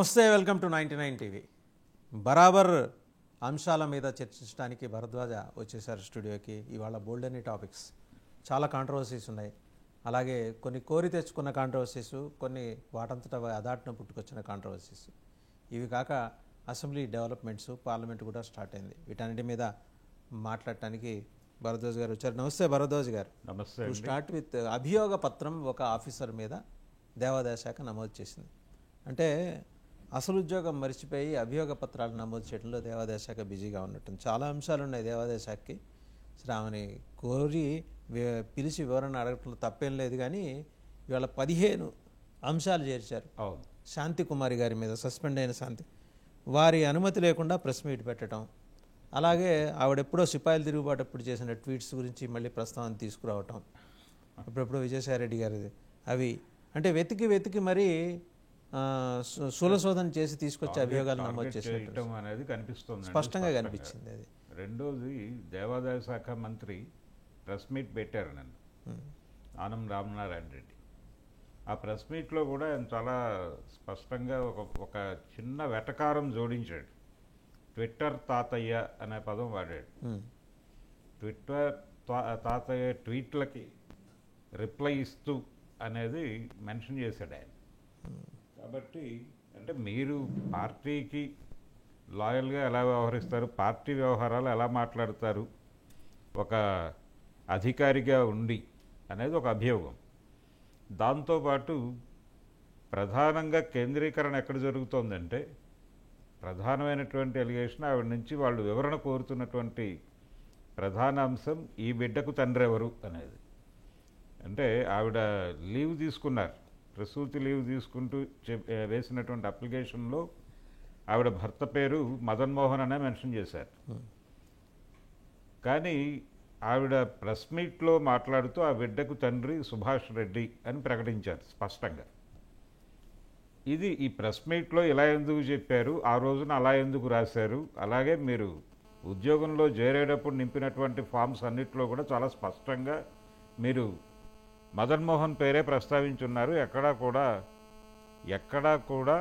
నమస్తే, welcome to 99 TV. బరాబర్ అంశాల మీద చర్చించడానికి భరద్వాజ వచ్చేసారు స్టూడియోకి. ఇవాళ బోల్డ్ అనే టాపిక్స్, చాలా కాంట్రవర్సీస్ ఉన్నాయి. అలాగే కొన్ని కోరి తెచ్చుకున్న కాంట్రవర్సీస్, కొన్ని వాటంతట అదాటన పుట్టుకొచ్చిన కాంట్రవర్సీస్. ఇవి కాక అసెంబ్లీ డెవలప్మెంట్స్, పార్లమెంట్ కూడా స్టార్ట్ అయింది. వీటన్నిటి మీద మాట్లాడటానికి భరద్వాజ్ గారు వచ్చారు. నమస్తే భరద్వాజ్ గారు. నమస్తే. స్టార్ట్ విత్ అభియోగ పత్రం ఒక ఆఫీసర్ మీద దేవాదాయ శాఖ నమోదు చేసింది. అంటే అసలు ఉద్యోగం మర్చిపోయి అభియోగ పత్రాలు నమోదు చేయడంలో దేవాదాయ శాఖ బిజీగా ఉన్నట్టుంది. చాలా అంశాలు ఉన్నాయి దేవాదాయ శాఖకి. ఆమెని కోరి పిలిచి వివరణ అడగటంలో తప్పేం లేదు, కానీ ఇవాళ 15 అంశాలు చేర్చారు. శాంతి కుమారి గారి మీద, సస్పెండ్ అయిన శాంతి, వారి అనుమతి లేకుండా ప్రెస్ మీట్ పెట్టడం, అలాగే ఆవిడెప్పుడో సిపాయిలు తిరుగుబాటప్పుడు చేసిన ట్వీట్స్ గురించి మళ్ళీ ప్రస్తావన తీసుకురావటం, అప్పుడెప్పుడో విజయసాయిరెడ్డి గారిది, అవి అంటే వెతికి మరీ శూలశోధన చేసి తీసుకొచ్చే అభియోగాలు నమోదు చేసినట్టు అనేది కనిపిస్తుంది, స్పష్టంగా కనిపించింది. అది రెండోది, దేవాదాయ శాఖ మంత్రి ప్రెస్ మీట్ పెట్టారు నన్ను, ఆనం రామనారాయణ రెడ్డి. ఆ ప్రెస్ మీట్లో కూడా ఆయన చాలా స్పష్టంగా ఒక చిన్న వెటకారం జోడించాడు. ట్విట్టర్ తాతయ్య అనే పదం వాడాడు. ట్విట్టర్ తాతయ్య ట్వీట్లకి రిప్లై ఇస్తూ అనేది మెన్షన్ చేశాడు ఆయన. కాబట్టి అంటే మీరు పార్టీకి లాయల్గా ఎలా వ్యవహరిస్తారు, పార్టీ వ్యవహారాలు ఎలా మాట్లాడతారు ఒక అధికారిగా ఉండి అనేది ఒక అభియోగం. దాంతోపాటు ప్రధానంగా కేంద్రీకరణ ఎక్కడ జరుగుతోందంటే, ప్రధానమైనటువంటి ఎలిగేషన్ ఆవిడ నుంచి వాళ్ళు వివరణ కోరుతున్నటువంటి ప్రధాన అంశం ఈ బిడ్డకు తండ్రి ఎవరు అనేది. అంటే ఆవిడ లీవ్ తీసుకున్నారు, ప్రసూతి లీవ్ తీసుకుంటూ వేసినటువంటి అప్లికేషన్లో ఆవిడ భర్త పేరు మదన్ మోహన్ అనే మెన్షన్ చేశారు. కానీ ఆవిడ ప్రెస్ మీట్లో మాట్లాడుతూ ఆ బిడ్డకు తండ్రి సుభాష్ రెడ్డి అని ప్రకటించారు స్పష్టంగా. ఇది ఈ ప్రెస్ మీట్లో ఇలా ఎందుకు చెప్పారు, ఆ రోజున అలా ఎందుకు రాశారు, అలాగే మీరు ఉద్యోగంలో చేరేటప్పుడు నింపినటువంటి ఫామ్స్ అన్నిట్లో కూడా చాలా స్పష్టంగా మీరు మదన్ మోహన్ పేరే ప్రస్తావించున్నారు. ఎక్కడా కూడా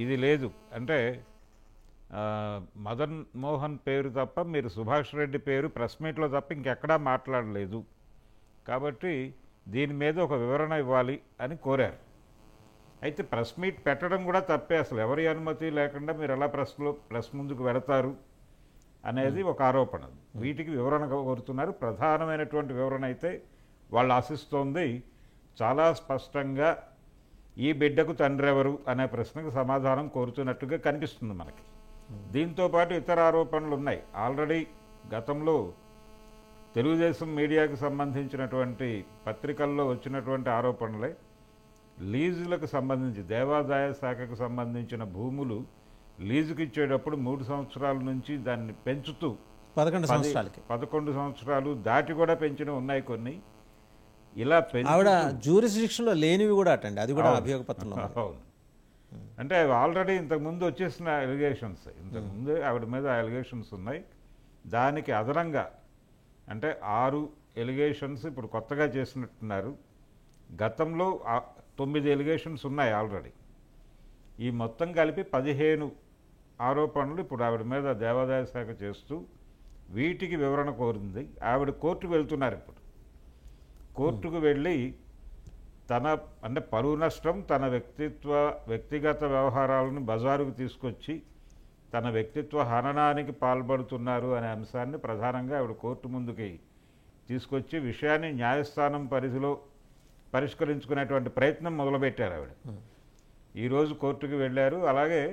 ఇది లేదు. అంటే మదన్ మోహన్ పేరు తప్ప మీరు సుభాష్ రెడ్డి పేరు ప్రెస్ మీట్లో తప్ప ఇంకెక్కడా మాట్లాడలేదు. కాబట్టి దీని మీద ఒక వివరణ ఇవ్వాలి అని కోరారు. అయితే ప్రెస్ మీట్ పెట్టడం కూడా తప్పే, అసలు ఎవరి అనుమతి లేకుండా మీరు ఎలా ప్రెస్ ముందుకు వెళతారు అనేది ఒక ఆరోపణ. వీటికి వివరణ కోరుతున్నారు. ప్రధానమైనటువంటి వివరణ అయితే వాళ్ళు ఆశిస్తోంది చాలా స్పష్టంగా ఈ బిడ్డకు తండ్రి ఎవరు అనే ప్రశ్నకు సమాధానం కోరుతున్నట్టుగా కనిపిస్తుంది మనకి. దీంతోపాటు ఇతర ఆరోపణలు ఉన్నాయి. ఆల్రెడీ గతంలో తెలుగుదేశం మీడియాకు సంబంధించినటువంటి పత్రికల్లో వచ్చినటువంటి ఆరోపణలే లీజులకు సంబంధించి, దేవాదాయ శాఖకు సంబంధించిన భూములు లీజుకి ఇచ్చేటప్పుడు 3 సంవత్సరాల నుంచి దాన్ని పెంచుతూ 11 సంవత్సరాలు దాటి కూడా పెంచిన ఉన్నాయి కొన్ని. ఇలా ఆవిడ జ్యూరిస్డిక్షన్లో లేనివి కూడా అటండి, అది కూడా అభియోగ పత్రంలో. అవును, అంటే ఆల్రెడీ ఇంతకుముందు వచ్చేసిన ఎలిగేషన్స్, ఇంతకుముందు ఆవిడ మీద ఎలిగేషన్స్ ఉన్నాయి. దానికి అదనంగా అంటే 6 ఎలిగేషన్స్ ఇప్పుడు కొత్తగా చేసినట్టున్నారు. గతంలో 9 ఎలిగేషన్స్ ఉన్నాయి ఆల్రెడీ. ఈ మొత్తం కలిపి 15 ఆరోపణలు ఇప్పుడు ఆవిడ మీద దేవాదాయ శాఖ చేస్తూ వీటికి వివరణ కోరింది. ఆవిడ కోర్టుకు వెళ్తున్నారు. ఇప్పుడు కోర్టుకు వెళ్ళి అంటే పరువు నష్టం, తన వ్యక్తిగత వ్యవహారాలను బజారుకు తీసుకొచ్చి తన వ్యక్తిత్వ హననానికి పాల్పడుతున్నారు అనే అంశాన్ని ప్రధానంగా ఆవిడ కోర్టు ముందుకి తీసుకొచ్చి విషయాన్ని న్యాయస్థానం పరిధిలో పరిష్కరించుకునేటువంటి ప్రయత్నం మొదలుపెట్టారు ఆవిడ. ఈరోజు కోర్టుకు వెళ్ళారు. అలాగే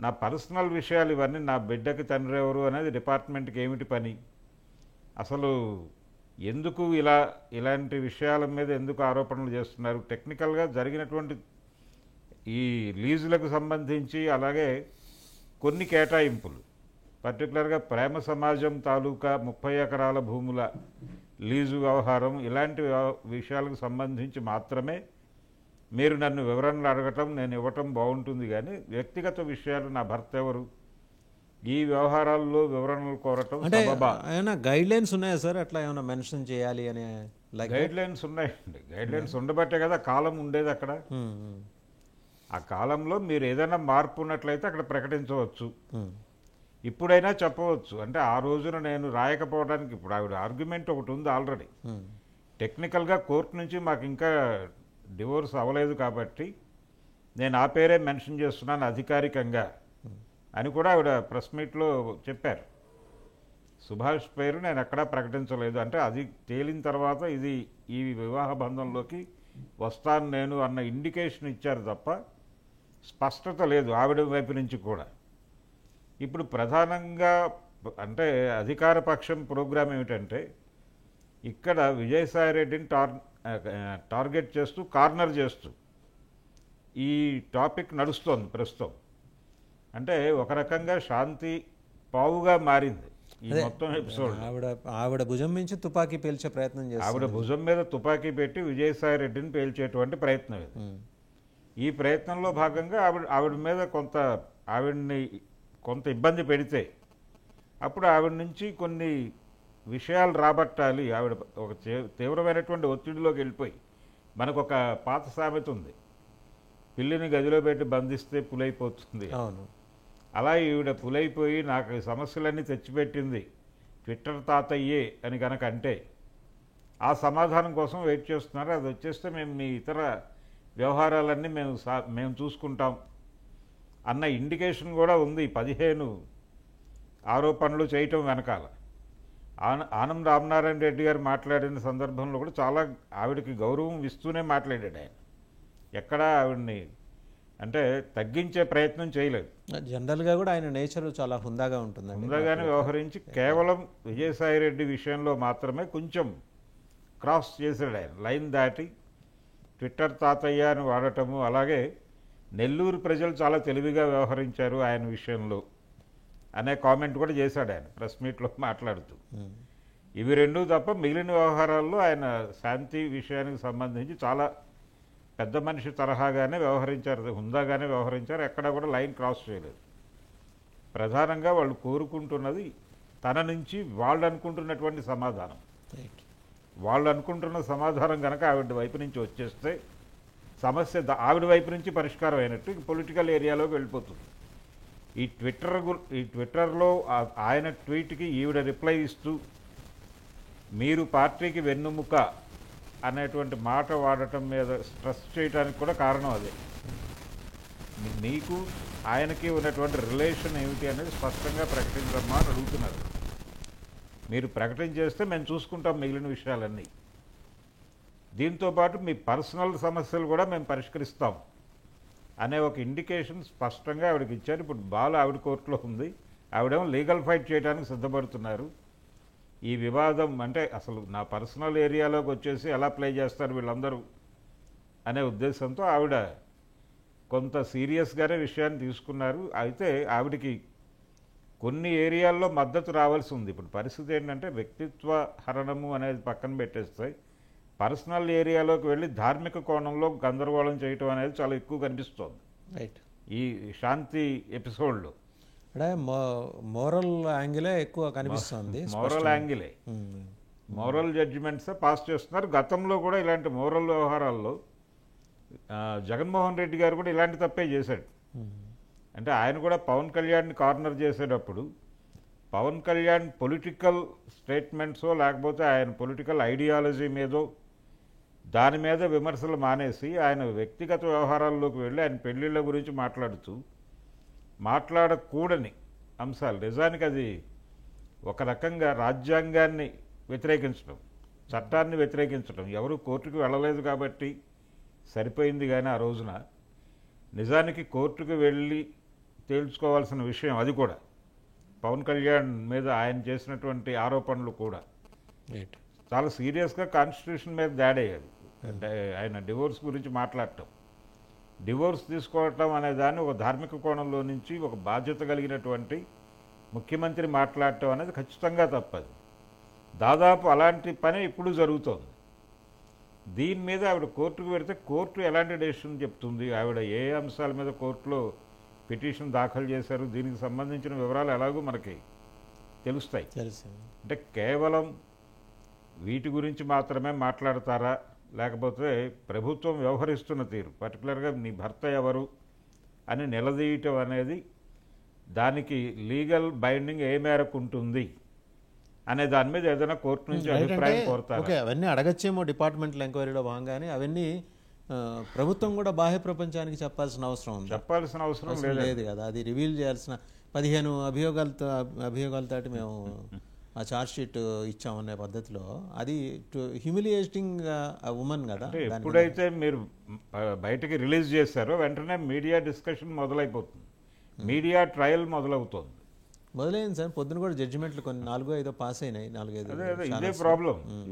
నా పర్సనల్ విషయాలు ఇవన్నీ, నా బిడ్డకి తండ్రి ఎవరు అనేది డిపార్ట్మెంట్కి ఏమిటి పని, అసలు ఎందుకు ఇలాంటి విషయాల మీద ఎందుకు ఆరోపణలు చేస్తున్నారు, టెక్నికల్గా జరిగినటువంటి ఈ లీజులకు సంబంధించి, అలాగే కొన్ని కేటాయింపులు, పర్టికులర్గా ప్రేమ సమాజం తాలూకా 30 ఎకరాల భూముల లీజు వ్యవహారం, ఇలాంటి విషయాలకు సంబంధించి మాత్రమే మీరు నన్ను వివరణలు అడగటం, నేను ఇవ్వటం బాగుంటుంది. కానీ వ్యక్తిగత విషయాలు, నా భర్త ఎవరు, ఈ వ్యవహారాల్లో వివరణలు కోరటం ఏమైనా గైడ్ లైన్స్ ఉన్నాయా సార్? అట్లా ఏమైనా మెన్షన్ చేయాలి అనే గైడ్ లైన్స్ ఉన్నాయండి. గైడ్ లైన్స్ ఉండబట్టే కదా కాలం ఉండేది అక్కడ. ఆ కాలంలో మీరు ఏదైనా మార్పు ఉన్నట్లయితే అక్కడ ప్రకటించవచ్చు, ఉమ్, ఇప్పుడైనా చెప్పవచ్చు. అంటే ఆ రోజున నేను రాయకపోవడానికి ఇప్పుడు ఆవిడ ఆర్గ్యుమెంట్ ఒకటి ఉంది ఆల్రెడీ. ఉమ్, టెక్నికల్గా కోర్టు నుంచి మాకు ఇంకా డివోర్స్ అవ్వలేదు కాబట్టి నేను ఆ పేరే మెన్షన్ చేస్తున్నాను అధికారికంగా అని కూడా ఆవిడ ప్రెస్ మీట్లో చెప్పారు. సుభాష్ పేరు నేను ఎక్కడా ప్రకటించలేదు, అంటే అది తేలిన తర్వాత ఇది ఈ వివాహ బంధంలోకి వస్తాను నేను అన్న ఇండికేషన్ ఇచ్చారు తప్ప స్పష్టత లేదు ఆవిడ వైపు నుంచి కూడా. ఇప్పుడు ప్రధానంగా అంటే అధికార పక్షం ప్రోగ్రాం ఏమిటంటే ఇక్కడ విజయసాయిరెడ్డిని టార్గెట్ చేస్తూ కార్నర్ చేస్తూ ఈ టాపిక్ నడుస్తోంది ప్రస్తుతం. అంటే ఒక రకంగా శాంతి పావుగా మారింది ఈ అదే, మొత్తం ఎపిసోడ్. ఆవిడ భుజం నుంచి తుపాకీ పేల్చే ప్రయత్నం ఆవిడ చేస్తుంది. భుజం మీద తుపాకీ పెట్టి విజయసాయిరెడ్డిని పేల్చేటువంటి ప్రయత్నం ఇది. ఉమ్, ఈ ప్రయత్నంలో భాగంగా ఆవిడ మీద ఆవిడ్ని కొంత ఇబ్బంది పెడితే అప్పుడు ఆవిడ నుంచి కొన్ని విషయాలు రాబట్టాలి. ఆవిడ ఒక తీవ్రమైనటువంటి ఒత్తిడిలోకి వెళ్ళిపోయి, మనకు ఒక పాత సామెత ఉంది, పిల్లిని గదిలో పెట్టి బంధిస్తే పులైపోతుంది. అవును. అలా ఈవిడ పులైపోయి నాకు ఈ సమస్యలన్నీ తెచ్చిపెట్టింది ట్విట్టర్ తాతయ్యే అని కనుక అంటే ఆ సమాధానం కోసం వెయిట్ చేస్తున్నారు. అది వచ్చేస్తే మేము మీ ఇతర వ్యవహారాలన్నీ మేము చూసుకుంటాం అన్న ఇండికేషన్ కూడా ఉంది 15 ఆరోపణలు చేయటం వెనకాల. ఆనం రామనారాయణ రెడ్డి గారు మాట్లాడిన సందర్భంలో కూడా చాలా ఆవిడకి గౌరవం ఇస్తూనే మాట్లాడాడు ఆయన. ఎక్కడా ఆవిడ్ని అంటే తగ్గించే ప్రయత్నం చేయలేదు. జనరల్గా కూడా ఆయన నేచర్ చాలా హుందాగా ఉంటుందండి. ముందుగానే వ్యవహరించి కేవలం విజయసాయిరెడ్డి విషయంలో మాత్రమే కొంచెం క్రాస్ చేశాడు ఆయన, లైన్ దాటి ట్విట్టర్ తాతయ్య అని వాడటము. అలాగే నెల్లూరు ప్రజలు చాలా తెలివిగా వ్యవహరించారు ఆయన విషయంలో అనే కామెంట్ కూడా చేశాడు ఆయన ప్రెస్ మీట్లో మాట్లాడుతూ. ఉమ్, ఇవి రెండూ తప్ప మిగిలిన వ్యవహారాల్లో ఆయన శాంతి విషయానికి సంబంధించి చాలా పెద్ద మనిషి తరహాగానే వ్యవహరించారు, హుందాగానే వ్యవహరించారు. ఎక్కడా కూడా లైన్ క్రాస్ చేయలేదు. ప్రధానంగా వాళ్ళు కోరుకుంటున్నది తన నుంచి వాళ్ళు అనుకుంటున్నటువంటి సమాధానం. రైట్. వాళ్ళు అనుకుంటున్న సమాధానం కనుక ఆవిడ వైపు నుంచి వచ్చేస్తే సమస్య ఆవిడ వైపు నుంచి పరిష్కారం అయినట్టు పొలిటికల్ ఏరియాలోకి వెళ్ళిపోతుంది. ఈ ట్విట్టర్లో ఆయన ట్వీట్కి ఈవిడ రిప్లై ఇస్తూ మీరు పార్టీకి వెన్నుముక అనేటువంటి మాట వాడటం మీద స్ట్రెస్ చేయడానికి కూడా కారణం అదే. మీకు ఆయనకి ఉన్నటువంటి రిలేషన్ ఏమిటి అనేది స్పష్టంగా ప్రకటించమ్మా అని అడుగుతున్నారు. మీరు ప్రకటన చేస్తే మేము చూసుకుంటాం మిగిలిన విషయాలన్నీ, దీంతోపాటు మీ పర్సనల్ సమస్యలు కూడా మేము పరిష్కరిస్తాం అనే ఒక ఇండికేషన్ స్పష్టంగా ఆవిడకి ఇచ్చారు. ఇప్పుడు బాల ఆవిడ కోర్టులో ఉంది, ఆవిడేమో లీగల్ ఫైట్ చేయడానికి సిద్ధపడుతున్నారు. ఈ వివాదం అంటే అసలు నా పర్సనల్ ఏరియాలోకి వచ్చేసి ఎలా ప్లే చేస్తారు వీళ్ళందరూ అనే ఉద్దేశంతో ఆవిడ కొంత సీరియస్గానే విషయాన్ని తీసుకున్నారు. అయితే ఆవిడకి కొన్ని ఏరియాల్లో మద్దతు రావాల్సి ఉంది. ఇప్పుడు పరిస్థితి ఏంటంటే వ్యక్తిత్వ హరణము అనేది పక్కన పెట్టేస్తే పర్సనల్ ఏరియాలోకి వెళ్ళి ధార్మిక కోణంలో గందరగోళం చేయటం అనేది చాలా ఎక్కువ కనిపిస్తోంది రైట్. ఈ శాంతి ఎపిసోడ్లో. అంటే మోరల్ యాంగిలే ఎక్కువ కనిపిస్తుంది. మోరల్ యాంగిలే, మోరల్ జడ్జిమెంట్స్ పాస్ చేస్తున్నారు. గతంలో కూడా ఇలాంటి మోరల్ వ్యవహారాల్లో జగన్మోహన్ రెడ్డి గారు కూడా ఇలాంటి తప్పే చేశాడు. అంటే ఆయన కూడా పవన్ కళ్యాణ్ని కార్నర్ చేసేటప్పుడు పవన్ కళ్యాణ్ పొలిటికల్ స్టేట్మెంట్సో లేకపోతే ఆయన పొలిటికల్ ఐడియాలజీ మీదో దాని మీద విమర్శలు మానేసి ఆయన వ్యక్తిగత వ్యవహారాల్లోకి వెళ్ళి ఆయన పెళ్ళిళ్ళ గురించి మాట్లాడకూడని అంశాలు, నిజానికి అది ఒక రకంగా రాజ్యాంగాన్ని వ్యతిరేకించడం, చట్టాన్ని వ్యతిరేకించడం. ఎవరు కోర్టుకు వెళ్ళలేదు కాబట్టి సరిపోయింది, కానీ ఆ రోజున నిజానికి కోర్టుకు వెళ్ళి తేల్చుకోవాల్సిన విషయం అది కూడా. పవన్ కళ్యాణ్ మీద ఆయన చేసినటువంటి ఆరోపణలు కూడా చాలా సీరియస్గా కాన్స్టిట్యూషన్ మీద దాడేయాలి. అంటే ఆయన డివోర్స్ గురించి మాట్లాడటం, డివోర్స్ తీసుకోవటం అనే దాన్ని ఒక ధార్మిక కోణంలో నుంచి ఒక బాధ్యత కలిగినటువంటి ముఖ్యమంత్రి మాట్లాడటం అనేది ఖచ్చితంగా తప్పదు. దాదాపు అలాంటి పని ఇప్పుడు జరుగుతోంది. దీని మీద ఆవిడ కోర్టుకు పెడితే కోర్టు ఎలాంటి డెసిషన్ చెప్తుంది, ఆవిడ ఏ అంశాల మీద కోర్టులో పిటిషన్ దాఖలు చేశారు, దీనికి సంబంధించిన వివరాలు ఎలాగో మనకి తెలుస్తాయి. అంటే కేవలం వీటి గురించి మాత్రమే మాట్లాడతారా, లేకపోతే ప్రభుత్వం వ్యవహరిస్తున్న తీరు, పర్టికులర్గా నీ భర్త ఎవరు అని నిలదీయటం అనేది దానికి లీగల్ బైండింగ్ ఏ మేరకు ఉంటుంది అనే దాని మీద ఏదైనా కోర్టు నుంచి అభిప్రాయం కోరుతారు. ఓకే, అవన్నీ అడగచ్చేమో డిపార్ట్మెంటల్ ఎంక్వైరీలో భాగంగానే. అవన్నీ ప్రభుత్వం కూడా బాహ్య ప్రపంచానికి చెప్పాల్సిన అవసరం ఉంది. చెప్పాల్సిన అవసరం లేదు కదా, అది రివీల్ చేయాల్సిన 15 అభియోగాలతోటి మేము ఆ ఛార్జ్ షీట్ ఇచ్చామనే పద్ధతిలో అది హ్యూమిలియేటింగ్ ఉమెన్ కదా. ఎప్పుడైతే మీరు బయటికి రిలీజ్ చేశారో వెంటనే మీడియా డిస్కషన్ మొదలైపోతుంది, మీడియా ట్రయల్ మొదలవుతుంది. మొదలైంది సార్, పొద్దున కూడా జడ్జిమెంట్లు కొన్ని 4-5 పాస్ అయినాయి, 4-5.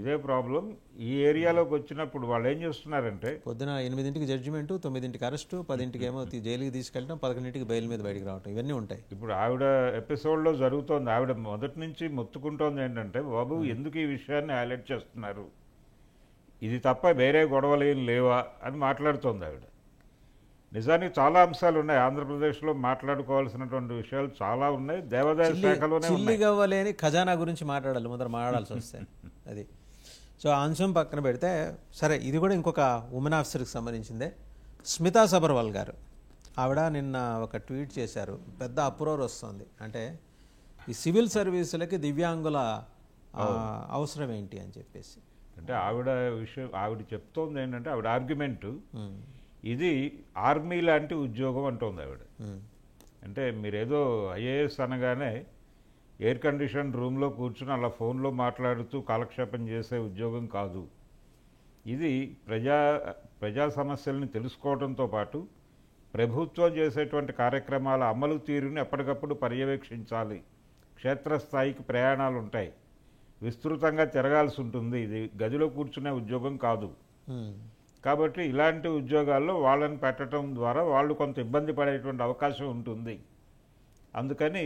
ఇదే ప్రాబ్లం ఈ ఏరియాలోకి వచ్చినప్పుడు వాళ్ళు ఏం చేస్తున్నారంటే పొద్దున 8ంటికి జడ్జిమెంట్, 9ంటికి అరెస్టు, 10ంటికి ఏమో జైలుకి తీసుకెళ్ళడం, 11ంటికి బెయిల్ మీద బయటికి రావటం, ఇవన్నీ ఉంటాయి. ఇప్పుడు ఆవిడ ఎపిసోడ్లో జరుగుతోంది, ఆవిడ మొదటి నుంచి మొత్తుకుంటోంది ఏంటంటే, బాబు ఎందుకు ఈ విషయాన్ని హైలైట్ చేస్తున్నారు, ఇది తప్ప వేరే గొడవలు ఏం లేవా అని మాట్లాడుతోంది ఆవిడ. నిజానికి చాలా అంశాలు ఉన్నాయి ఆంధ్రప్రదేశ్లో, మాట్లాడుకోవాల్సినటువంటి విషయాలు చాలా ఉన్నాయి. దేవాదాయ శాఖలోనే చిల్లిగవ్వలేని ఖజానా గురించి మాట్లాడాల్సి వస్తే అది. సో ఆ అంశం పక్కన పెడితే సరే, ఇది కూడా ఇంకొక ఉమెన్ ఆఫీసర్కి సంబంధించిందే. స్మితా సబర్వాల్ గారు, ఆవిడ నిన్న ఒక ట్వీట్ చేశారు, పెద్ద అప్రోర్ వస్తుంది. అంటే ఈ సివిల్ సర్వీసులకి దివ్యాంగుల అవసరం ఏంటి అని చెప్పేసి. అంటే ఆవిడ చెప్తోంది ఏంటంటే, ఆవిడ ఆర్గ్యుమెంటు ఇది ఆర్మీ లాంటి ఉద్యోగం అంటోంది ఆవిడ. అంటే మీరేదో ఐఏఎస్ అనగానే ఎయిర్ కండిషన్ రూమ్లో కూర్చుని అలా ఫోన్లో మాట్లాడుతూ కాలక్షేపం చేసే ఉద్యోగం కాదు. ఇది ప్రజా సమస్యల్ని తెలుసుకోవడంతో పాటు ప్రభుత్వం చేసేటువంటి కార్యక్రమాల అమలు తీరుని ఎప్పటికప్పుడు పర్యవేక్షించాలి. క్షేత్రస్థాయికి ప్రయాణాలు ఉంటాయి, విస్తృతంగా తిరగాల్సి ఉంటుంది. ఇది గదిలో కూర్చునే ఉద్యోగం కాదు. కాబట్టి ఇలాంటి ఉద్యోగాల్లో వాళ్ళని పెట్టడం ద్వారా వాళ్ళు కొంత ఇబ్బంది పడేటువంటి అవకాశం ఉంటుంది. అందుకని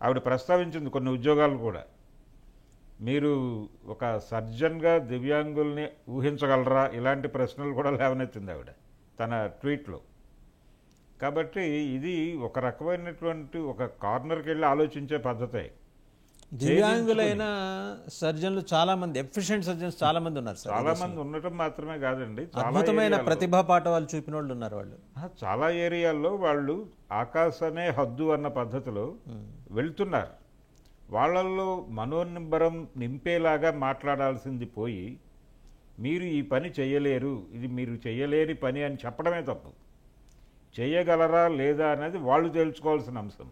ఆవిడ ప్రస్తావించింది కొన్ని ఉద్యోగాలు కూడా. మీరు ఒక సర్జన్గా దివ్యాంగుల్ని ఊహించగలరా, ఇలాంటి ప్రశ్నలు కూడా లేవనెత్తింది ఆవిడ తన ట్వీట్లో. కాబట్టి ఇది ఒక రకమైనటువంటి ఒక కార్నర్కి వెళ్ళి ఆలోచించే పద్ధతే. దివ్యాంగులైన సర్జన్లు చాలా మంది, ఎఫిషియెంట్ సర్జన్స్ చాలా మంది ఉన్నారు. చాలా మంది ఉండటం మాత్రమే కాదండి, అద్భుతమైన ప్రతిభా పాఠవాలు చూపిన వాళ్ళు ఉన్నారు. వాళ్ళు చాలా ఏరియాల్లో వాళ్ళు ఆకాశమే హద్దు అన్న పద్ధతిలో వెళ్తున్నారు. వాళ్ళల్లో మనోనిబ్బరం నింపేలాగా మాట్లాడాల్సింది పోయి, మీరు ఈ పని చేయలేరు, ఇది మీరు చేయలేని పని అని చెప్పడమే తప్పు. చేయగలరా లేదా అనేది వాళ్ళు తేల్చుకోవాల్సిన అంశం.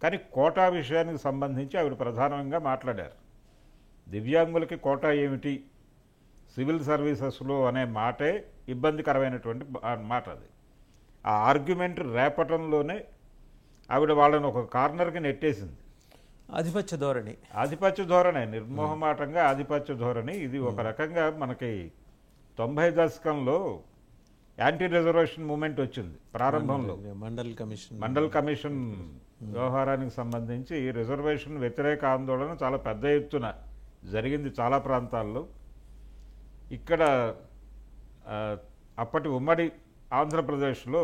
కానీ కోటా విషయానికి సంబంధించి ఆవిడ ప్రధానంగా మాట్లాడారు. దివ్యాంగులకి కోటా ఏమిటి సివిల్ సర్వీసెస్లో అనే మాటే ఇబ్బందికరమైనటువంటి మాట. అది ఆ ఆర్గ్యుమెంట్ రేపటంలోనే ఆవిడ వాళ్ళని ఒక కార్నర్కి నెట్టేసింది. ఆధిపత్య ధోరణి, నిర్మోహమాటంగా ఆధిపత్య ధోరణి. ఇది ఒక రకంగా మనకి 90 దశకంలో యాంటీ రిజర్వేషన్ మూమెంట్ వచ్చింది ప్రారంభంలో. మండల్ కమిషన్ వ్యవహారానికి సంబంధించి రిజర్వేషన్ వ్యతిరేక ఆందోళన చాలా పెద్ద ఎత్తున జరిగింది చాలా ప్రాంతాల్లో. ఇక్కడ అప్పటి ఉమ్మడి ఆంధ్రప్రదేశ్లో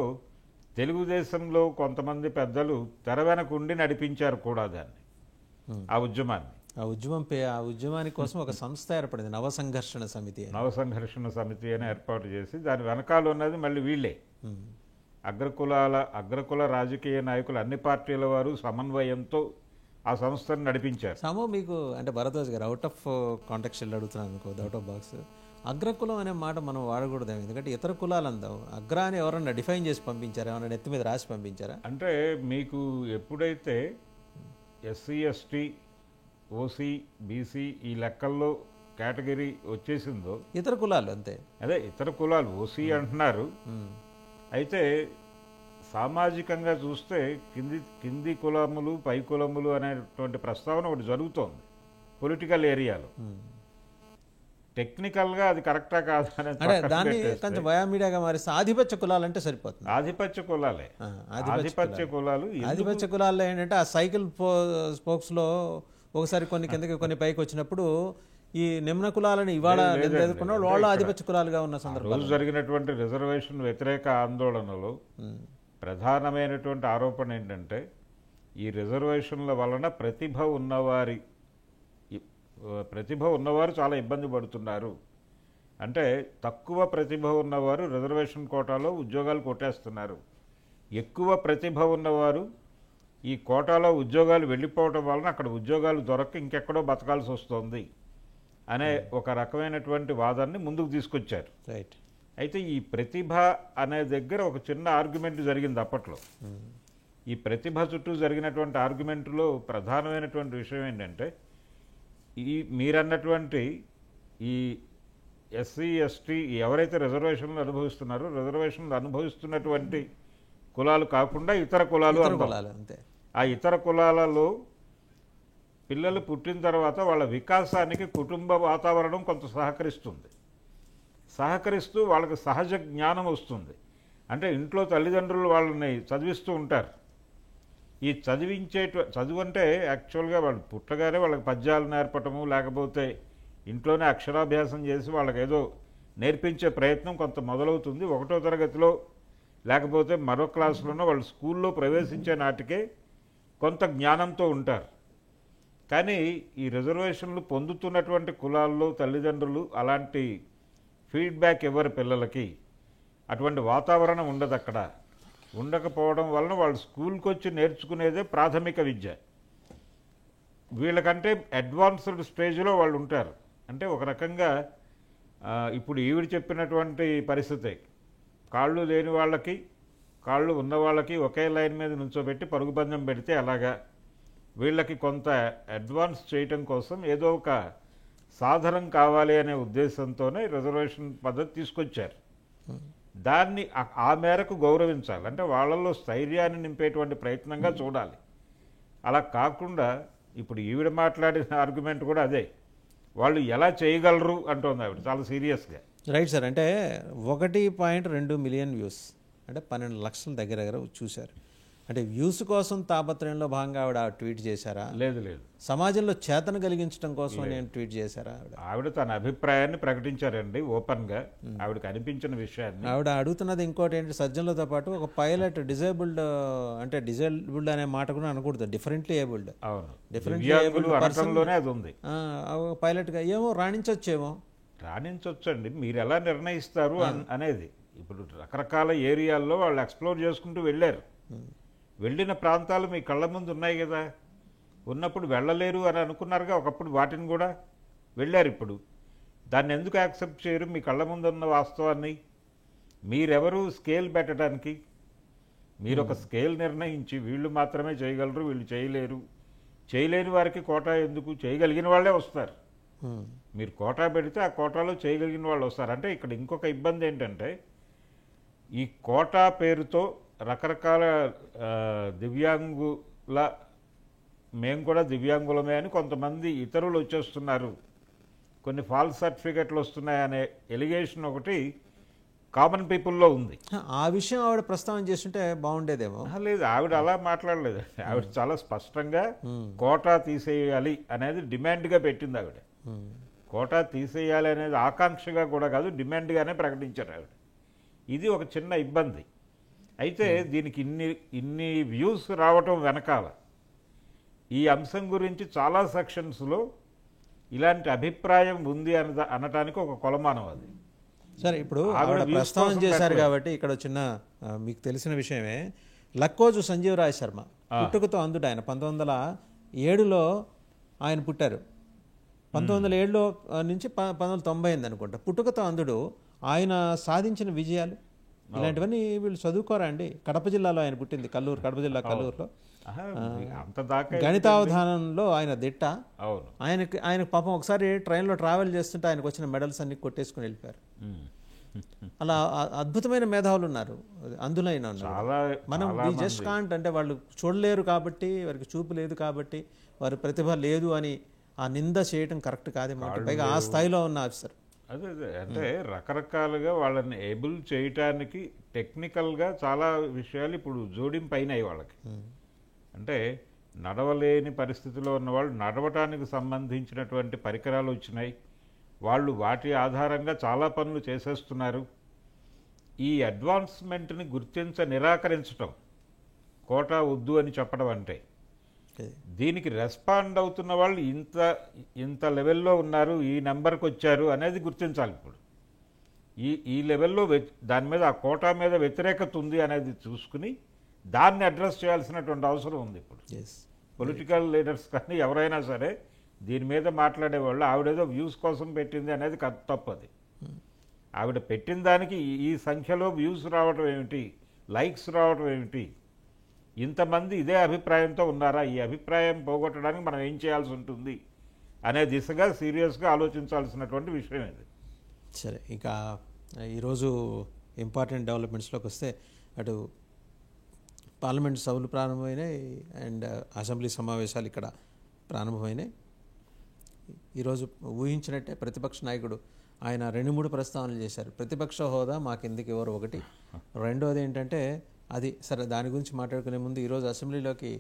తెలుగుదేశంలో కొంతమంది పెద్దలు తెర వెనకుండి నడిపించారు కూడా దాన్ని, ఆ ఉద్యమాన్ని. ఆ ఉద్యమాని కోసం ఒక సంస్థ ఏర్పడింది, నవసంఘర్షణ సమితి అని ఏర్పాటు చేసి దాని వెనకాల ఉన్నది మళ్ళీ వీళ్ళే. అగ్రకుల రాజకీయ నాయకులు, అన్ని పార్టీల వారు సమన్వయంతో ఆ సంస్థను నడిపించారు. మీకు అంటే భరద్వాజ్ గారు, అవుట్ ఆఫ్ కాంటెక్స్ట్ అడుగుతున్నాను అనుకో, అవుట్ ఆఫ్ బాక్స్. అగ్రకులం అనే మాట మనం వాడకూడదు, ఎందుకంటే ఇతర కులాలు అందాం. అగ్ర అని ఎవరన్నా డిఫైన్ చేసి పంపించారా, ఏమన్నా నెత్తి మీద రాసి పంపించారా? అంటే మీకు ఎప్పుడైతే ఎస్సీ ఎస్టీ ఓసీ బీసీ ఈ లెక్కల్లో కేటగిరీ వచ్చేసిందో, ఇతర కులాలు అంతే. అదే ఇతర కులాలు ఓసీ అంటున్నారు. అయితే సామాజికంగా చూస్తే కింది కులములు పై కులములు అనేటువంటి ప్రస్తావన ఒకటి జరుగుతోంది పొలిటికల్ ఏరియాలో. టెక్నికల్గా అది కరెక్టా కాదు అనేది దాన్ని కొంచెం బయోమీడియాగా మారిస్తే ఆధిపత్య కులాలు అంటే సరిపోతుంది. ఆధిపత్య కులాలే, ఆధిపత్య కులాలు. ఆధిపత్య కులాల్లో ఏంటంటే ఆ సైకిల్ స్పోక్స్లో ఒకసారి కొన్ని కిందకి కొన్ని పైకి వచ్చినప్పుడు ఈ నిమ్న కులాలని ఇవాళ ఎదుర్కొన్న వాళ్ళు ఆధిపత్య కులాలుగా ఉన్న సందర్భంలో జరిగినటువంటి రిజర్వేషన్ వ్యతిరేక ఆందోళనలో ప్రధానమైనటువంటి ఆరోపణ ఏంటంటే, ఈ రిజర్వేషన్ల వలన ప్రతిభ ఉన్నవారు చాలా ఇబ్బంది పడుతున్నారు. అంటే తక్కువ ప్రతిభ ఉన్నవారు రిజర్వేషన్ కోటాలో ఉద్యోగాలు కొట్టేస్తున్నారు. ఎక్కువ ప్రతిభ ఉన్నవారు ఈ కోటాలో ఉద్యోగాలు వెళ్ళిపోవడం వలన అక్కడ ఉద్యోగాలు దొరక్క ఇంకెక్కడో బతకాల్సి వస్తుంది అనే ఒక రకమైనటువంటి వాదాన్ని ముందుకు తీసుకొచ్చారు. రైట్. అయితే ఈ ప్రతిభ అనే దగ్గర ఒక చిన్న ఆర్గ్యుమెంట్ జరిగింది అప్పట్లో. ఈ ప్రతిభ చుట్టూ జరిగినటువంటి ఆర్గ్యుమెంట్లో ప్రధానమైనటువంటి విషయం ఏంటంటే, ఈ మీరన్నటువంటి ఈ ఎస్సీ ఎస్టీ ఎవరైతే రిజర్వేషన్లు అనుభవిస్తున్నారో రిజర్వేషన్లు అనుభవిస్తున్నటువంటి కులాలు కాకుండా ఇతర కులాలు అంతే. ఆ ఇతర కులాలలో పిల్లలు పుట్టిన తర్వాత వాళ్ళ వికాసానికి కుటుంబ వాతావరణం కొంత సహకరిస్తూ వాళ్ళకి సహజ జ్ఞానం వస్తుంది. అంటే ఇంట్లో తల్లిదండ్రులు వాళ్ళని చదివిస్తూ ఉంటారు. ఈ చదువు అంటే యాక్చువల్గా వాళ్ళు పుట్టగానే వాళ్ళకి పద్యాలు నేర్పటము, లేకపోతే ఇంట్లోనే అక్షరాభ్యాసం చేసి వాళ్ళకి ఏదో నేర్పించే ప్రయత్నం కొంత మొదలవుతుంది. 1వ తరగతిలో లేకపోతే మరో క్లాసులోనో వాళ్ళు స్కూల్లో ప్రవేశించే నాటికే కొంత జ్ఞానంతో ఉంటారు. కానీ ఈ రిజర్వేషన్లు పొందుతున్నటువంటి కులాల్లో తల్లిదండ్రులు అలాంటి ఫీడ్బ్యాక్ ఇవ్వరు పిల్లలకి. అటువంటి వాతావరణం ఉండదు అక్కడ. ఉండకపోవడం వలన వాళ్ళు స్కూల్కి వచ్చి నేర్చుకునేదే ప్రాథమిక విద్య. వీళ్ళకంటే అడ్వాన్స్డ్ స్టేజ్లో వాళ్ళు ఉంటారు. అంటే ఒక రకంగా ఇప్పుడు ఈవిడ చెప్పినటువంటి పరిస్థితి, కాళ్ళు లేని వాళ్ళకి కాళ్ళు ఉన్న వాళ్ళకి ఒకే లైన్ మీద నుంచోబెట్టి పరుగుబంధం పెడితే అలాగా వీళ్ళకి కొంత అడ్వాన్స్ చేయటం కోసం ఏదో ఒక సాధనం కావాలి అనే ఉద్దేశంతోనే రిజర్వేషన్ పద్ధతి తీసుకొచ్చారు. దాన్ని ఆ మేరకు గౌరవించాలి. అంటే వాళ్ళల్లో స్థైర్యాన్ని నింపేటువంటి ప్రయత్నంగా చూడాలి. అలా కాకుండా ఇప్పుడు ఈవిడ మాట్లాడిన ఆర్గ్యుమెంట్ కూడా అదే, వాళ్ళు ఎలా చేయగలరు అంటోంది ఆవిడ చాలా సీరియస్గా. Right sir. అంటే 1.2 మిలియన్ వ్యూస్, అంటే 12 లక్షల దగ్గర చూశారు. అంటే వ్యూస్ కోసం తాపత్రయంలో భాగంగా ఆవిడ ట్వీట్ చేశారా? లేదు. సమాజంలో చేతన కలిగించడం కోసం నేను ట్వీట్ చేశారా? ఆవిడ తన అభిప్రాయాన్ని ప్రకటించారండి ఓపెన్గా, ఆవిడకి అనిపించిన విషయాన్ని. ఆవిడ అడుగుతున్నది ఇంకోటి ఏంటి, సజ్జనులతో పాటు ఒక పైలట్ డిజేబుల్డ్, అంటే డిజేబుల్డ్ అనే మాట కూడా అనకూడదు, డిఫరెంట్లీ ఏబుల్డ్. అవును, డిఫరెంట్లీ ఏబుల్డ్ పర్సన్లోనే అది ఉంది. పైలట్గా ఏమో రాణించొచ్చండి. మీరు ఎలా నిర్ణయిస్తారు అనేది. ఇప్పుడు రకరకాల ఏరియాల్లో వాళ్ళు ఎక్స్ప్లోర్ చేసుకుంటూ వెళ్ళారు. వెళ్ళిన ప్రాంతాలు మీ కళ్ళ ముందు ఉన్నాయి కదా. ఉన్నప్పుడు వెళ్ళలేరు అని అనుకున్నారుగా ఒకప్పుడు, వాటిని కూడా వెళ్ళారు. ఇప్పుడు దాన్ని ఎందుకు యాక్సెప్ట్ చేయరు? మీ కళ్ళ ముందు ఉన్న వాస్తవాన్ని మీరెవరు స్కేల్ పెట్టడానికి? మీరు ఒక స్కేల్ నిర్ణయించి వీళ్ళు మాత్రమే చేయగలరు, వీళ్ళు చేయలేరు, చేయలేని వారికి కోటా ఎందుకు, చేయగలిగిన వాళ్ళే వస్తారు. మీరు కోటా పెడితే ఆ కోటాలో చేయగలిగిన వాళ్ళు వస్తారు. అంటే ఇక్కడ ఇంకొక ఇబ్బంది ఏంటంటే, ఈ కోటా పేరుతో రకరకాల దివ్యాంగుల, మేము కూడా దివ్యాంగులమే అని కొంతమంది ఇతరులు వచ్చేస్తున్నారు, కొన్ని ఫాల్స్ సర్టిఫికెట్లు వస్తున్నాయనే ఎలిగేషన్ ఒకటి కామన్ పీపుల్లో ఉంది. ఆ విషయం ఆవిడ ప్రస్తావన చేస్తుంటే బాగుండేదేమో. లేదు, ఆవిడ అలా మాట్లాడలేదు. ఆవిడ చాలా స్పష్టంగా కోటా తీసేయాలి అనేది డిమాండ్గా పెట్టింది ఆవిడ. కోటా తీసేయాలి అనేది ఆకాంక్షగా కూడా కాదు, డిమాండ్గానే ప్రకటించారు ఆవిడ. ఇది ఒక చిన్న ఇబ్బంది. అయితే దీనికి ఇన్ని వ్యూస్ రావటం వెనకాల ఈ అంశం గురించి చాలా సెక్షన్స్లో ఇలాంటి అభిప్రాయం ఉంది అనటానికి ఒక కొలమానం అది. సరే, ఇప్పుడు ఆవిడ ప్రస్తావన చేశారు కాబట్టి ఇక్కడ చిన్న మీకు తెలిసిన విషయమే, లక్కోజు సంజీవరాయ్ శర్మ పుట్టుకతో అందుడు. ఆయన 1907లో ఆయన పుట్టారు. 1907లో నుంచి 1990 అనుకుంటా. పుట్టుకతో అందుడు. ఆయన సాధించిన విజయాలు ఇలాంటివన్నీ వీళ్ళు చదువుకోరా అండి? కడప జిల్లాలో ఆయన పుట్టింది, కడప జిల్లా కల్లూరులో. గణితావధానంలో ఆయన దిట్ట. ఆయన పాపం ఒకసారి ట్రైన్లో ట్రావెల్ చేస్తుంటే ఆయనకు వచ్చిన మెడల్స్ అన్ని కొట్టేసుకుని వెళ్ళిపోయారు. అలా అద్భుతమైన మేధావులు ఉన్నారు అందులైన. మనం జస్ట్ కాంట్, అంటే వాళ్ళు చూడలేరు కాబట్టి, వారికి చూపు లేదు కాబట్టి, వారి ప్రతిభ లేదు అని ఆ నింద చేయటం కరెక్ట్ కాదేమో, పైగా ఆ స్థాయిలో ఉన్న ఆఫీసర్. అదే అంటే రకరకాలుగా వాళ్ళని ఏబుల్ చేయటానికి టెక్నికల్గా చాలా విషయాలు ఇప్పుడు జోడింపు అయినాయి వాళ్ళకి. అంటే నడవలేని పరిస్థితిలో ఉన్నవాళ్ళు నడవటానికి సంబంధించినటువంటి పరికరాలు వచ్చినాయి. వాళ్ళు వాటి ఆధారంగా చాలా పనులు చేసేస్తున్నారు. ఈ అడ్వాన్స్మెంట్ని నిరాకరించటం, కోటా వద్దు అని చెప్పడం అంటే, దీనికి రెస్పాండ్ అవుతున్న వాళ్ళు ఇంత లెవెల్లో ఉన్నారు, ఈ నెంబర్కి వచ్చారు అనేది గుర్తించాలి. ఇప్పుడు ఈ లెవెల్లో దాని మీద, ఆ కోటా మీద వ్యతిరేకత ఉంది అనేది చూసుకుని దాన్ని అడ్రస్ చేయాల్సినటువంటి అవసరం ఉంది ఇప్పుడు. ఎస్. పొలిటికల్ లీడర్స్ కానీ ఎవరైనా సరే దీని మీద మాట్లాడేవాళ్ళు ఆవిడేదో వ్యూస్ కోసం పెట్టింది అనేది తప్పు. అది ఆవిడ పెట్టిన దానికి ఈ సంఖ్యలో వ్యూస్ రావడం ఏమిటి, లైక్స్ రావడం ఏమిటి, ఇంతమంది ఇదే అభిప్రాయంతో ఉన్నారా, ఈ అభిప్రాయం పోగొట్టడానికి మనం ఏం చేయాల్సి ఉంటుంది అనే దిశగా సీరియస్గా ఆలోచించాల్సినటువంటి విషయం ఇది. సరే, ఇక ఈరోజు ఇంపార్టెంట్ డెవలప్మెంట్స్లోకి వస్తే అటు పార్లమెంట్ సభలు ప్రారంభమైనాయి అండ్ అసెంబ్లీ సమావేశాలు ఇక్కడ ప్రారంభమైనాయి. ఈరోజు ఊహించినట్టే ప్రతిపక్ష నాయకుడు ఆయన 2-3 ప్రస్తావనలు చేశారు. ప్రతిపక్ష హోదా మాకెందుకు ఎవరు ఒకటి, రెండోది ఏంటంటే అది సరే దాని గురించి మాట్లాడుకునే ముందు ఈరోజు అసెంబ్లీలోకి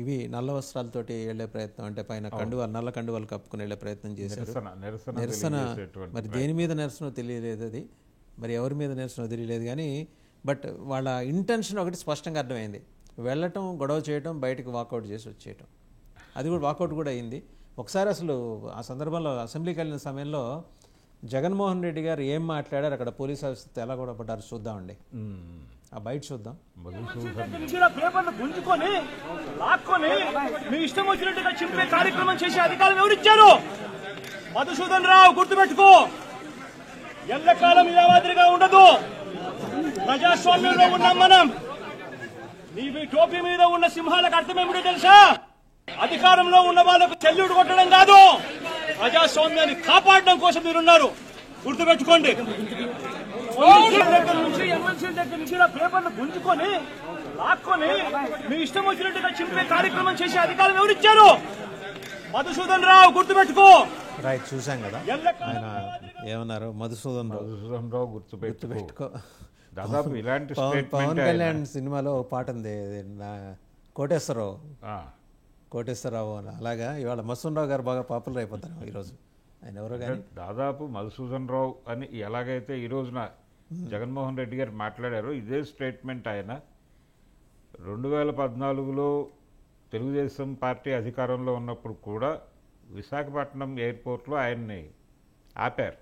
ఇవి నల్ల వస్త్రాలతోటి వెళ్ళే ప్రయత్నం, అంటే పైన కండువాలు నల్ల కండువాలు కప్పుకుని వెళ్ళే ప్రయత్నం చేశారు. నిరసన మరి దేని మీద నిరసన తెలియలేదు, అది మరి ఎవరి మీద నిరసన తెలియలేదు. కానీ బట్ వాళ్ళ ఇంటెన్షన్ ఒకటి స్పష్టంగా అర్థమైంది, వెళ్ళటం, గొడవ చేయటం, బయటకు వాకౌట్ చేసి వచ్చేయటం. అది కూడా వాకౌట్ కూడా అయింది. ఒకసారి అసలు ఆ సందర్భంలో అసెంబ్లీకి వెళ్ళిన సమయంలో జగన్మోహన్ రెడ్డి గారు ఏం మాట్లాడారు, అక్కడ పోలీస్ ఆఫీసర్తో ఎలా కూడా పడ్డారు చూద్దామండి. ఆ బయట చూద్దాం. పేపర్లు గుంజుకొని లాక్కొని మీ ఇష్టం వచ్చినట్టుగా చింపే కార్యక్రమం చేసే అధికారం ఎవరిచ్చారు? మధుసూదన్ రావు, గుర్తుపెట్టుకో, ఎల్లకాలం ఇలా మాదిరిగా ఉండదు. ప్రజాస్వామ్యంలో ఉన్నాం మనం. నీవి టోపీ మీద ఉన్న సింహాలకు అర్థం ఏమిటో తెలుసా? అధికారంలో ఉన్న వాళ్ళకు చెల్లుడు కొట్టడం కాదు, ప్రజాస్వామ్యాన్ని కాపాడడం కోసం మీరున్నారు, గుర్తుపెట్టుకోండి. ఎమ్మెల్సీ దగ్గర నుంచి పేపర్లు గుంజుకొని లాక్కొని మీ ఇష్టం వచ్చినట్టుగా చింపే కార్యక్రమం చేసే అధికారం ఎవరిచ్చారు? మధుసూదన్ రావు, గుర్తుపెట్టుకో. రైట్, చూసాం కదా ఆయన ఏమన్నారు. మధుసూదన్ రావు గుర్తుపెట్టుకో. దాదాపు ఇలాంటి పవన్ కళ్యాణ్ సినిమాలో పాట ఉంది, కోటేశ్వరరావు అని. అలాగా ఇవాళ మధుసూదన్ రావు గారు బాగా పాపులర్ అయిపోతారు ఈరోజు. ఆయన ఎవరో కానీ దాదాపు మధుసూదన్ రావు అని ఎలాగైతే ఈ రోజున జగన్మోహన్ రెడ్డి గారు మాట్లాడారో ఇదే స్టేట్మెంట్ ఆయన 2014లో తెలుగుదేశం పార్టీ అధికారంలో ఉన్నప్పుడు కూడా విశాఖపట్నం ఎయిర్పోర్ట్లో ఆయన్ని ఆపారు.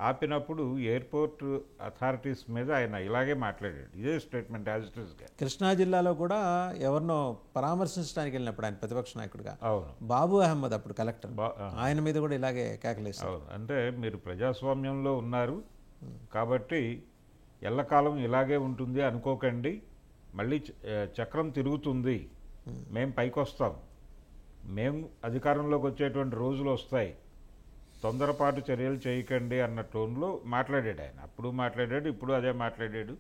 ఆపినప్పుడు ఎయిర్పోర్ట్ అథారిటీస్ మీద ఆయన ఇలాగే మాట్లాడాడు, ఇదే స్టేట్మెంట్ యాజ్ ఇట్ ఈస్గా. కృష్ణా జిల్లాలో కూడా ఎవరినో పరామర్శించడానికి వెళ్ళినప్పుడు ఆయన ప్రతిపక్ష నాయకుడిగా, అవును, బాబు అహ్మద్ అప్పుడు కలెక్టర్, ఆయన మీద కూడా ఇలాగే కేకలేశారు. అవును, అంటే మీరు ప్రజాస్వామ్యంలో ఉన్నారు కాబట్టి ఎల్లకాలం ఇలాగే ఉంటుంది అనుకోకండి, మళ్ళీ చక్రం తిరుగుతుంది, మేము పైకి వస్తాం, మేము అధికారంలోకి వచ్చేటువంటి రోజులు వస్తాయి, తొందరపాటు చర్యలు చేయకండి అన్న టోన్లో మాట్లాడాడు ఆయన. అప్పుడు మాట్లాడాడు, ఇప్పుడు అదే మాట్లాడాడు.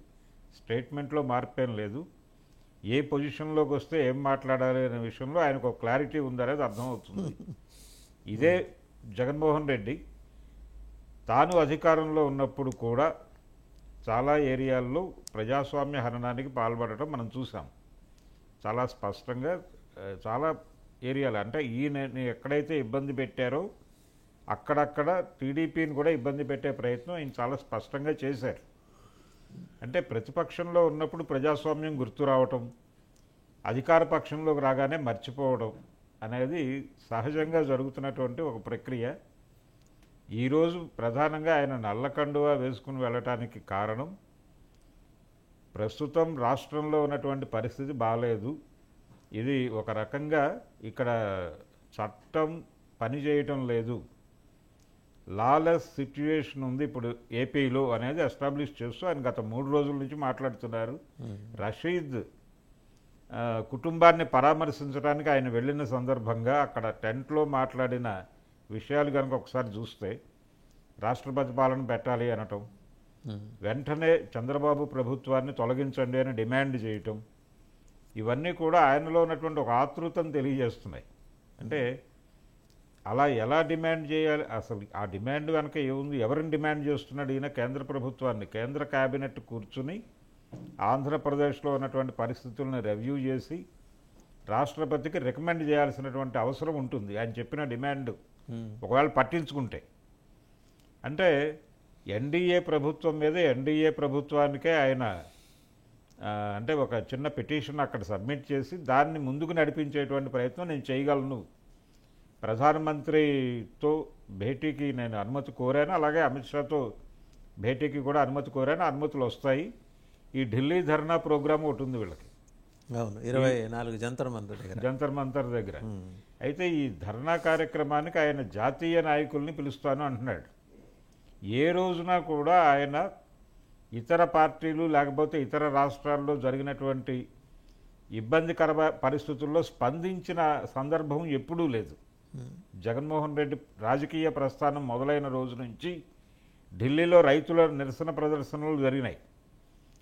స్టేట్మెంట్లో మార్పేం లేదు. ఏ పొజిషన్లోకి వస్తే ఏం మాట్లాడాలి అనే విషయంలో ఆయనకు ఒక క్లారిటీ ఉందనేది అర్థమవుతుంది. ఇదే జగన్మోహన్ రెడ్డి తాను అధికారంలో ఉన్నప్పుడు కూడా చాలా ఏరియాల్లో ప్రజాస్వామ్య హననానికి పాల్పడటం మనం చూసాం చాలా స్పష్టంగా. చాలా ఏరియాలు అంటే ఈయన ఎక్కడైతే ఇబ్బంది పెట్టారో అక్కడక్కడ టీడీపీని కూడా ఇబ్బంది పెట్టే ప్రయత్నం ఆయన చాలా స్పష్టంగా చేశారు. అంటే ప్రతిపక్షంలో ఉన్నప్పుడు ప్రజాస్వామ్యం గుర్తు రావటం, అధికార పక్షంలోకి రాగానే మర్చిపోవడం అనేది సహజంగా జరుగుతున్నటువంటి ఒక ప్రక్రియ. ఈరోజు ప్రధానంగా ఆయన నల్లకండువా వేసుకుని వెళ్ళటానికి కారణం ప్రస్తుతం రాష్ట్రంలో ఉన్నటువంటి పరిస్థితి బాగాలేదు. ఇది ఒక రకంగా ఇక్కడ చట్టం పనిచేయటం లేదు, లాలెస్ సిచ్యువేషన్ ఉంది ఇప్పుడు ఏపీలో అనేది ఎస్టాబ్లిష్ చేస్తూ ఆయన గత 3 రోజుల నుంచి మాట్లాడుతున్నారు. రషీద్ కుటుంబాన్ని పరామర్శించడానికి ఆయన వెళ్ళిన సందర్భంగా అక్కడ టెంట్లో మాట్లాడిన విషయాలు కనుక ఒకసారి చూస్తే రాష్ట్రపతి పాలన పెట్టాలి అనటం, వెంటనే చంద్రబాబు ప్రభుత్వాన్ని తొలగించండి అని డిమాండ్ చేయటం, ఇవన్నీ కూడా ఆయనలో ఉన్నటువంటి ఒక ఆతృతను తెలియజేస్తున్నాయి. అంటే అలా ఎలా డిమాండ్ చేయాలి, అసలు ఆ డిమాండ్ కనుక ఏముంది, ఎవరిని డిమాండ్ చేస్తున్నాడు ఈయన? కేంద్ర ప్రభుత్వాన్ని, కేంద్ర క్యాబినెట్ కూర్చుని ఆంధ్రప్రదేశ్లో ఉన్నటువంటి పరిస్థితులను రివ్యూ చేసి రాష్ట్రపతికి రికమెండ్ చేయాల్సినటువంటి అవసరం ఉంటుంది ఆయన చెప్పిన డిమాండ్ ఒకవేళ పట్టించుకుంటే. అంటే ఎన్డీఏ ప్రభుత్వం మీద ఎన్డీఏ ప్రభుత్వానికే ఆయన అంటే ఒక చిన్న పిటిషన్ అక్కడ సబ్మిట్ చేసి దాన్ని ముందుకు నడిపించేటువంటి ప్రయత్నం నేను చేయగలను, ప్రధానమంత్రితో భేటీకి నేను అనుమతి కోరాను, అలాగే అమిత్ షాతో భేటీకి కూడా అనుమతి కోరాను, అనుమతులు వస్తాయి, ఈ ఢిల్లీ ధర్నా ప్రోగ్రామ్ ఒకటి ఉంది వీళ్ళకి, అవును 24 జంతర్ మంతర్ దగ్గర. జంతర్ మంతర్ దగ్గర. అయితే ఈ ధర్నా కార్యక్రమానికి ఆయన జాతీయ నాయకుల్ని పిలుస్తాను అంటున్నాడు. ఏ రోజున కూడా ఆయన ఇతర పార్టీలు లేకపోతే ఇతర రాష్ట్రాల్లో జరిగినటువంటి ఇబ్బందికర పరిస్థితుల్లో స్పందించిన సందర్భం ఎప్పుడూ లేదు. జగన్మోహన్ రెడ్డి రాజకీయ ప్రస్థానం మొదలైన రోజు నుంచి ఢిల్లీలో రైతుల నిరసన ప్రదర్శనలు జరిగినాయి.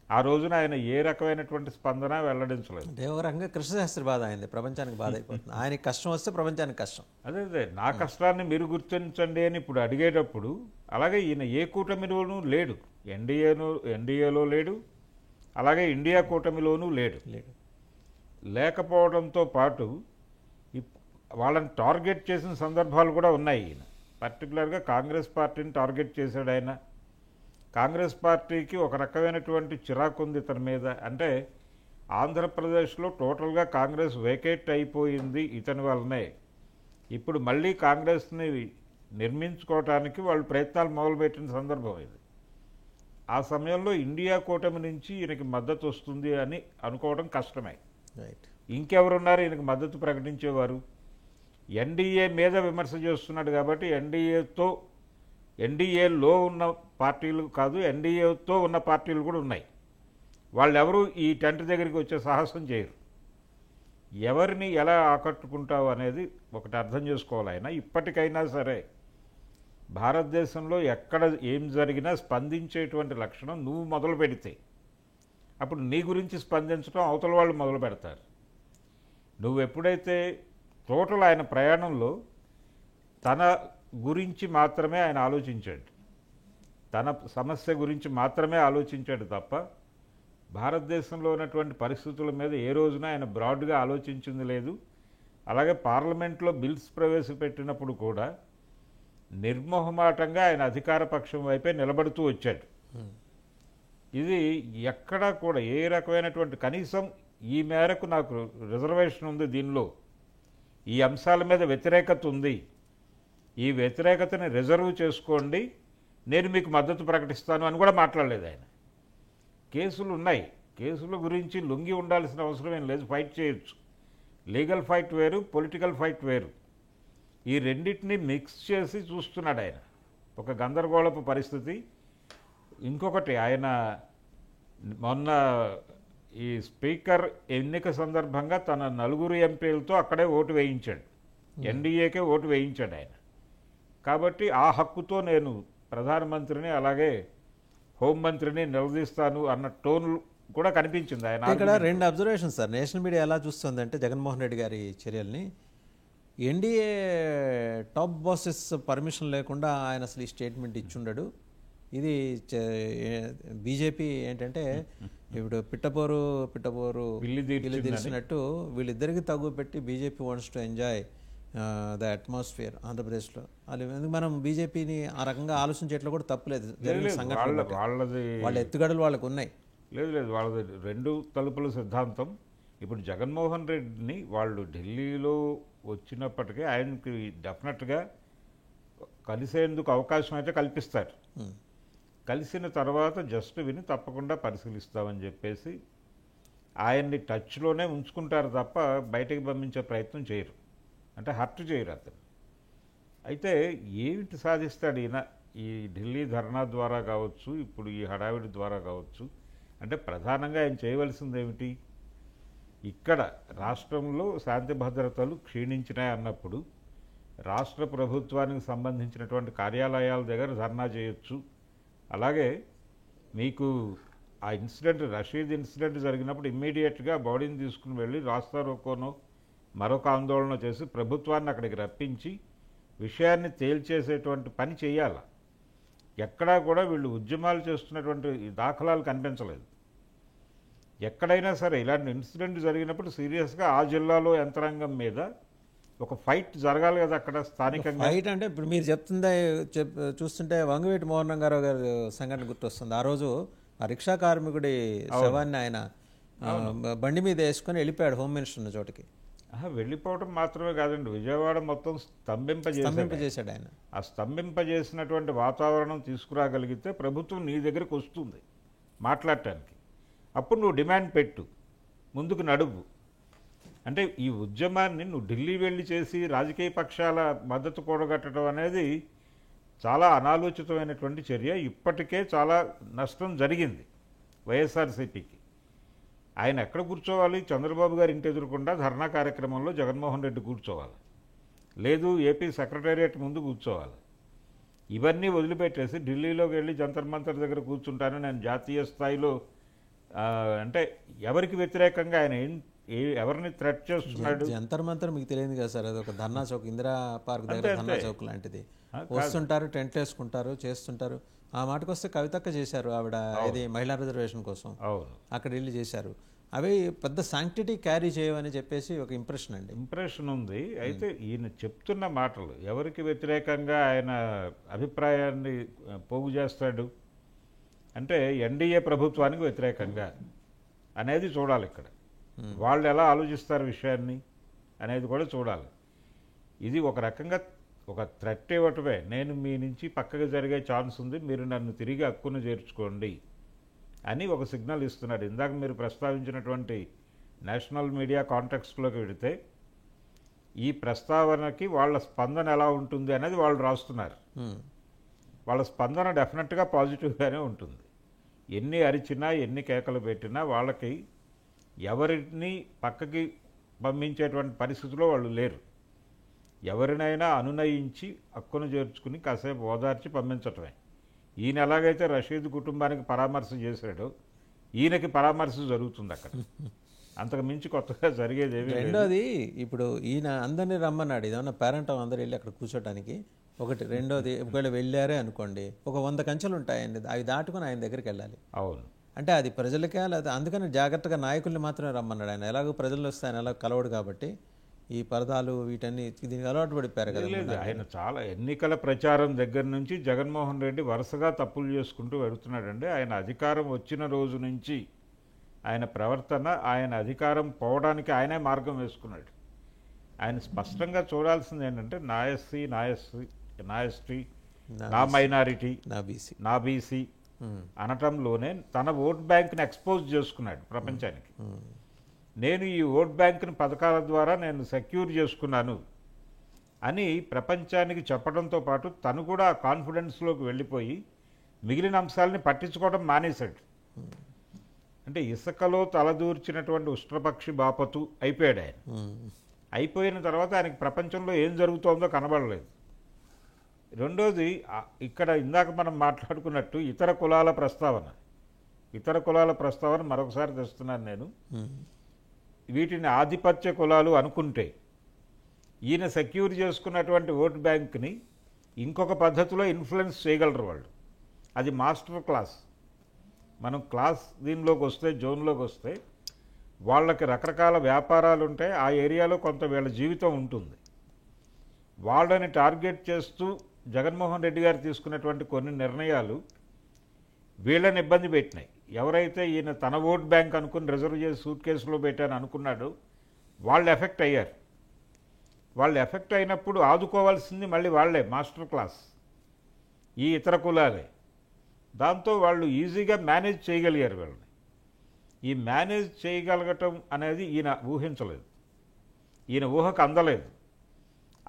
ఆ రోజున ఆయన ఏ రకమైనటువంటి స్పందన వెల్లడించలేదు. అంటే ఒక రకంగా కృష్ణశాస్త్రి బాధ అయింది, ప్రపంచానికి బాధ అయిపోతుంది. ఆయనకి కష్టం వస్తే ప్రపంచానికి కష్టం. అదే నా కష్టాన్ని మీరు గుర్తించండి అని ఇప్పుడు అడిగేటప్పుడు, అలాగే ఈయన ఏ కూటమిలోనూ లేడు, ఎన్డీఏలో లేడు, అలాగే ఇండియా కూటమిలోనూ లేడు. లేకపోవడంతో పాటు వాళ్ళని టార్గెట్ చేసిన సందర్భాలు కూడా ఉన్నాయి. ఈయన పర్టికులర్గా కాంగ్రెస్ పార్టీని టార్గెట్ చేశాడు. ఆయన కాంగ్రెస్ పార్టీకి ఒక రకమైనటువంటి చిరాకు ఉంది ఇతని మీద. అంటే ఆంధ్రప్రదేశ్లో టోటల్గా కాంగ్రెస్ వేకేట్ అయిపోయింది ఇతని వల్లనే. ఇప్పుడు మళ్ళీ కాంగ్రెస్ని నిర్మించుకోవటానికి వాళ్ళు ప్రయత్నాలు మొదలుపెట్టిన సందర్భం ఇది. ఆ సమయంలో ఇండియా కూటమి నుంచి ఈయనకి మద్దతు వస్తుంది అని అనుకోవడం కష్టమే. రైట్. ఇంకెవరున్నారు ఈయనకి మద్దతు ప్రకటించేవారు? ఎన్డీఏ మీద విమర్శ చేస్తున్నాడు కాబట్టి ఎన్డీఏలో ఉన్న పార్టీలు కాదు, ఎన్డీఏతో ఉన్న పార్టీలు కూడా ఉన్నాయి. వాళ్ళెవరూ ఈ టెంట్ దగ్గరికి వచ్చే సాహసం చేయరు. ఎవరిని ఎలా ఆకట్టుకుంటావు అనేది ఒకటి అర్థం చేసుకోవాలి. ఆయన ఇప్పటికైనా సరే భారతదేశంలో ఎక్కడ ఏం జరిగినా స్పందించేటువంటి లక్షణం నువ్వు మొదలు పెడితే అప్పుడు నీ గురించి స్పందించడం అవతల వాళ్ళు మొదలు పెడతారు. నువ్వు ఎప్పుడైతే టోటల్ ఆయన ప్రయాణంలో తన గురించి మాత్రమే ఆయన ఆలోచించాడు, తన సమస్య గురించి మాత్రమే ఆలోచించాడు తప్ప భారతదేశంలో ఉన్నటువంటి పరిస్థితుల మీద ఏ రోజున ఆయన బ్రాడ్గా ఆలోచించింది లేదు. అలాగే పార్లమెంట్లో బిల్స్ ప్రవేశపెట్టినప్పుడు కూడా నిర్మోహమాటంగా ఆయన అధికార పక్షం వైపే నిలబడుతూ వచ్చాడు. ఇది ఎక్కడా కూడా ఏ రకమైనటువంటి కనీసం ఈ మేరకు నాకు రిజర్వేషన్ ఉంది, దీనిలో ఈ అంశాల మీద వ్యతిరేకత ఉంది, ఈ వ్యతిరేకతని రిజర్వ్ చేసుకోండి, నేను మీకు మద్దతు ప్రకటిస్తాను అని కూడా మాట్లాడలేదు ఆయన. కేసులు ఉన్నాయి, కేసుల గురించి లొంగి ఉండాల్సిన అవసరం ఏం లేదు, ఫైట్ చేయొచ్చు. లీగల్ ఫైట్ వేరు, పొలిటికల్ ఫైట్ వేరు. ఈ రెండింటినీ మిక్స్ చేసి చూస్తున్నాడు ఆయన. ఒక గందరగోళపు పరిస్థితి. ఇంకొకటి, ఆయన మొన్న ఈ స్పీకర్ ఎన్నిక సందర్భంగా తన 4 ఎంపీలతో అక్కడే ఓటు వేయించాడు, ఎన్డీఏకే ఓటు వేయించాడు ఆయన. కాబట్టి ఆ హక్కుతో నేను ప్రధానమంత్రిని అలాగే హోంమంత్రిని నిలదీస్తాను అన్న టోన్ కూడా కనిపించింది ఆయన. ఇక్కడ 2 అబ్జర్వేషన్స్ సార్. నేషనల్ మీడియా ఎలా చూస్తుందంటే జగన్మోహన్ రెడ్డి గారి చర్యల్ని, ఎన్డీఏ టాప్ బాసెస్ పర్మిషన్ లేకుండా ఆయన అసలు ఈ స్టేట్మెంట్ ఇచ్చుండడు. ఇది బీజేపీ ఏంటంటే ఇప్పుడు పిట్టపోరు పిల్లి తెలిసినట్టు వీళ్ళిద్దరికి తగ్గు పెట్టి BJP wants to enjoy the atmosphere ఆంధ్రప్రదేశ్లో. అది మనం బీజేపీని ఆ రకంగా ఆలోచించేట్లో కూడా తప్పులేదు. వాళ్ళ ఎత్తుగడలు వాళ్ళకు ఉన్నాయి. లేదు, వాళ్ళది 2 తలుపుల సిద్ధాంతం. ఇప్పుడు జగన్మోహన్ రెడ్డిని వాళ్ళు ఢిల్లీలో వచ్చినప్పటికీ ఆయనకి డెఫినెట్గా కలిసేందుకు అవకాశం అయితే కల్పిస్తారు. కలిసిన తర్వాత జస్ట్ విని తప్పకుండా పరిశీలిస్తామని చెప్పేసి ఆయన్ని టచ్లోనే ఉంచుకుంటారు తప్ప బయటకు పంపించే ప్రయత్నం చేయరు, అంటే హర్ట్ చేయరు అతను. అయితే ఏమిటి సాధిస్తాడు ఈయన ఈ ఢిల్లీ ధర్నా ద్వారా కావచ్చు, ఇప్పుడు ఈ హడావిడి ద్వారా కావచ్చు? అంటే ప్రధానంగా ఆయన చేయవలసింది ఏమిటి? ఇక్కడ రాష్ట్రంలో శాంతి భద్రతలు క్షీణించినాయి అన్నప్పుడు రాష్ట్ర ప్రభుత్వానికి సంబంధించినటువంటి కార్యాలయాల దగ్గర ధర్నా చేయొచ్చు. అలాగే మీకు ఆ ఇన్సిడెంట్, రషీద్ ఇన్సిడెంట్ జరిగినప్పుడు ఇమ్మీడియట్గా బాడీని తీసుకుని వెళ్ళి రాస్తా రోకోనో మరొక ఆందోళన చేసి ప్రభుత్వాన్ని అక్కడికి రప్పించి విషయాన్ని తేల్చేసేటువంటి పని చేయాలి. ఎక్కడా కూడా వీళ్ళు ఉద్యమాలు చేస్తున్నటువంటి దాఖలాలు కనిపించలేదు. ఎక్కడైనా సరే ఇలాంటి ఇన్సిడెంట్ జరిగినప్పుడు సీరియస్గా ఆ జిల్లాలో యంత్రాంగం మీద ఒక ఫైట్ జరగాలి కదా అక్కడ స్థానికంగా. ఫైట్ అంటే ఇప్పుడు మీరు చెప్తుందే చూస్తుంటే వంగవీటి మోహన్ రంగారావు గారి సంఘటన గుర్తొస్తుంది. ఆ రోజు ఆ రిక్షా కార్మికుడి శవాన్ని ఆయన బండి మీద వేసుకొని వెళ్ళిపోయాడు హోమ్ మినిస్టర్ ఉన్న చోటికి. వెళ్ళిపోవడం మాత్రమే కాదండి, విజయవాడ మొత్తం స్తంభింపజేశాడు ఆయన. ఆ స్తంభింపజేసినటువంటి వాతావరణం తీసుకురాగలిగితే ప్రభుత్వం నీ దగ్గరికి వస్తుంది మాట్లాడటానికి. అప్పుడు నువ్వు డిమాండ్ పెట్టు, ముందుకు నడువు. అంటే ఈ ఉద్యమాన్ని నువ్వు ఢిల్లీ వెళ్ళి చేసి రాజకీయ పక్షాల మద్దతు కూడగట్టడం అనేది చాలా అనాలోచితమైనటువంటి చర్య. ఇప్పటికే చాలా నష్టం జరిగింది వైఎస్ఆర్సీపీకి. ఆయన ఎక్కడ కూర్చోవాలి? చంద్రబాబు గారి ఇంటి ఎదురుకుండా ధర్నా కార్యక్రమంలో జగన్మోహన్ రెడ్డి కూర్చోవాలి, లేదు ఏపీ సెక్రటేరియట్ ముందు కూర్చోవాలి. ఇవన్నీ వదిలిపెట్టేసి ఢిల్లీలోకి వెళ్ళి జంతర్ మంతర్ దగ్గర కూర్చుంటాను నేను జాతీయ స్థాయిలో. అంటే ఎవరికి వ్యతిరేకంగా ఆయన ఎవరిని థ్రెట్ చేస్తున్నాడు? జంతర్ మంతర్ మీకు తెలియదు కదా సార్, అది ఒక ధర్నా చౌక్, ఇందిరా పార్క్ దగ్గర ధర్నా చౌక్ లాంటిది. వస్తుంటారు, టెంట్లు వేసుకుంటారు, చేస్తుంటారు. ఆ మాటకు వస్తే కవితక్క చేశారు ఆవిడ, ఇది మహిళా రిజర్వేషన్ కోసం అక్కడ వెళ్ళి చేశారు. అవి పెద్ద శాంక్టిటీ క్యారీ చేయవని చెప్పేసి ఒక ఇంప్రెషన్ అండి, ఇంప్రెషన్ ఉంది. అయితే ఈయన చెప్తున్న మాటలు ఎవరికి వ్యతిరేకంగా ఆయన అభిప్రాయాన్ని పోగు చేస్తాడు అంటే ఎన్డీఏ ప్రభుత్వానికి వ్యతిరేకంగా అనేది చూడాలి. ఇక్కడ వాళ్ళు ఎలా ఆలోచిస్తారు విషయాన్ని అనేది కూడా చూడాలి. ఇది ఒక రకంగా ఒక థ్రెట్ ఇవ్వటమే, నేను మీ నుంచి పక్కగా జరిగే ఛాన్స్ ఉంది, మీరు నన్ను తిరిగి హక్కును చేర్చుకోండి అని ఒక సిగ్నల్ ఇస్తున్నాడు. ఇందాక మీరు ప్రస్తావించినటువంటి నేషనల్ మీడియా కాంటెక్స్ట్లోకి వెళితే ఈ ప్రస్తావనకి వాళ్ళ స్పందన ఎలా ఉంటుంది అనేది వాళ్ళు రాస్తున్నారు. వాళ్ళ స్పందన డెఫినెట్గా పాజిటివ్గానే ఉంటుంది. ఎన్ని అరిచినా ఎన్ని కేకలు పెట్టినా వాళ్ళకి ఎవరిని పక్కకి పంపించేటువంటి పరిస్థితిలో వాళ్ళు లేరు. ఎవరినైనా అనునయించి హక్కును చేర్చుకుని కాసేపు ఓదార్చి పంపించటమే. ఈయన ఎలాగైతే రషీద్ కుటుంబానికి పరామర్శ చేశాడో ఈయనకి పరామర్శ జరుగుతుంది అక్కడ. అంతకు మించి కొత్తగా జరిగేది ఏమి. రెండోది, ఇప్పుడు ఈయన అందరినీ రమ్మన్నాడు, ఇదేమన్నా పేరెంట్ అందరూ వెళ్ళి అక్కడ కూర్చోటానికి ఒకటి. రెండోది, ఒకవేళ వెళ్ళారే అనుకోండి, ఒక 100 కంచెలు ఉంటాయండి, అవి దాటుకుని ఆయన దగ్గరికి వెళ్ళాలి. అవును, అంటే అది ప్రజలకే, లేదా అందుకని జాగ్రత్తగా నాయకుల్ని మాత్రమే రమ్మన్నాడు ఆయన. ఎలాగో ప్రజలు వస్తే ఆయన ఎలాగో కలవడు కాబట్టి ఈ పరదాలు వీటన్ని దీనికి అలవాటు పడిపోయారు కదా. లేదు, ఆయన చాలా ఎన్నికల ప్రచారం దగ్గర నుంచి జగన్మోహన్ రెడ్డి వరుసగా తప్పులు చేసుకుంటూ వెళుతున్నాడండి. ఆయన అధికారం వచ్చిన రోజు నుంచి ఆయన ప్రవర్తన, ఆయన అధికారం పోవడానికి ఆయనే మార్గం వేసుకున్నాడు. ఆయన స్పష్టంగా చూడాల్సింది ఏంటంటే నా ఎస్సీ, నా ఎస్సీ, నా ఎస్టీ, నా మైనారిటీ, నా బీసీ అనటంలోనే తన ఓట్ బ్యాంక్ని ఎక్స్పోజ్ చేసుకున్నాడు ప్రపంచానికి. నేను ఈ ఓట్ బ్యాంక్ని పథకాల ద్వారా నేను సెక్యూర్ చేసుకున్నాను అని ప్రపంచానికి చెప్పడంతో పాటు తను కూడా ఆ కాన్ఫిడెన్స్లోకి వెళ్ళిపోయి మిగిలిన అంశాలని పట్టించుకోవడం మానేశాడు. అంటే ఇసుకలో తలదూర్చినటువంటి ఉష్ట్రపక్షి బాపతు అయిపోయాడు ఆయన. అయిపోయిన తర్వాత ఆయనకి ప్రపంచంలో ఏం జరుగుతోందో కనబడలేదు. రెండోది, ఇక్కడ ఇందాక మనం మాట్లాడుకున్నట్టు ఇతర కులాల ప్రస్తావన మరొకసారి తెస్తున్నాను నేను. వీటిని ఆధిపత్య కులాలు అనుకుంటే ఈయన సెక్యూర్ చేసుకున్నటువంటి ఓట్ బ్యాంక్ని ఇంకొక పద్ధతిలో ఇన్ఫ్లుయెన్స్ చేయగలరు వాళ్ళు. అది మాస్టర్ క్లాస్. మనం క్లాస్ దీనిలోకి వస్తే, జోన్లోకి వస్తే వాళ్ళకి రకరకాల వ్యాపారాలు ఉంటాయి, ఆ ఏరియాలో కొంత వీళ్ళ జీవితం ఉంటుంది. వాళ్ళని టార్గెట్ చేస్తూ జగన్మోహన్ రెడ్డి గారు తీసుకున్నటువంటి కొన్ని నిర్ణయాలు వీళ్ళని ఇబ్బంది పెట్టినాయి. ఎవరైతే ఈయన తన ఓట్ బ్యాంక్ అనుకుని రిజర్వ్ చేసి సూట్ కేసులో పెట్టాను అనుకున్నాడో వాళ్ళు ఎఫెక్ట్ అయ్యారు. వాళ్ళు ఎఫెక్ట్ అయినప్పుడు ఆదుకోవాల్సింది మళ్ళీ వాళ్ళే, మాస్టర్ క్లాస్ ఈ ఇతర కులాలే. దాంతో వాళ్ళు ఈజీగా మేనేజ్ చేయగలిగారు వీళ్ళని. ఈ మేనేజ్ చేయగలగటం అనేది ఈయన ఊహించలేదు, ఈయన ఊహకు అందలేదు.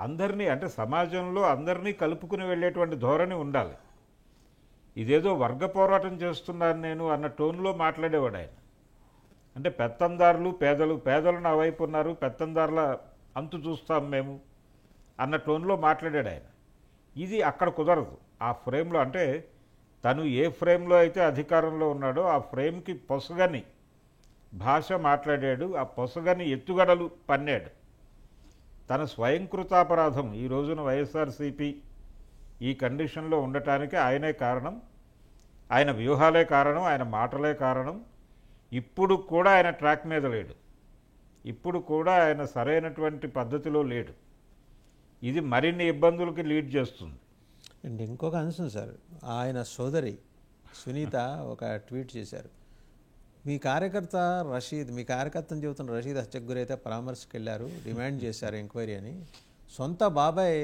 అందరినీ, అంటే సమాజంలో అందరినీ కలుపుకుని వెళ్ళేటువంటి ధోరణి ఉండాలి. ఇదేదో వర్గ పోరాటం చేస్తున్నాను నేను అన్న టోన్లో మాట్లాడేవాడు ఆయన. అంటే పెత్తందారులు, పేదలు నా వైపు ఉన్నారు, పెత్తందారుల అంతు చూస్తాం మేము అన్న టోన్లో మాట్లాడాడు ఆయన. ఇది అక్కడ కుదరదు. ఆ ఫ్రేమ్లో, అంటే తను ఏ ఫ్రేమ్లో అయితే అధికారంలో ఉన్నాడో ఆ ఫ్రేమ్కి పొసగని భాష మాట్లాడాడు, ఆ పొసగని ఎత్తుగడలు పన్నాడు. తన స్వయంకృతాపరాధం ఈ రోజున వైఎస్ఆర్సీపీ ఈ కండిషన్లో ఉండటానికి ఆయనే కారణం, ఆయన వ్యూహాలే కారణం, ఆయన మాటలే కారణం. ఇప్పుడు కూడా ఆయన ట్రాక్ మీద లేడు, ఇప్పుడు కూడా ఆయన సరైనటువంటి పద్ధతిలో లేడు. ఇది మరిన్ని ఇబ్బందులకి లీడ్ చేస్తుంది. అండ్ ఇంకొక అంశం సార్, ఆయన సోదరి సునీత ఒక ట్వీట్ చేశారు, మీ కార్యకర్తను చెబుతున్న రషీద్ హత్యకు గురైతే పరామర్శకు వెళ్ళారు, డిమాండ్ చేశారు ఎంక్వైరీ అని. సొంత బాబాయ్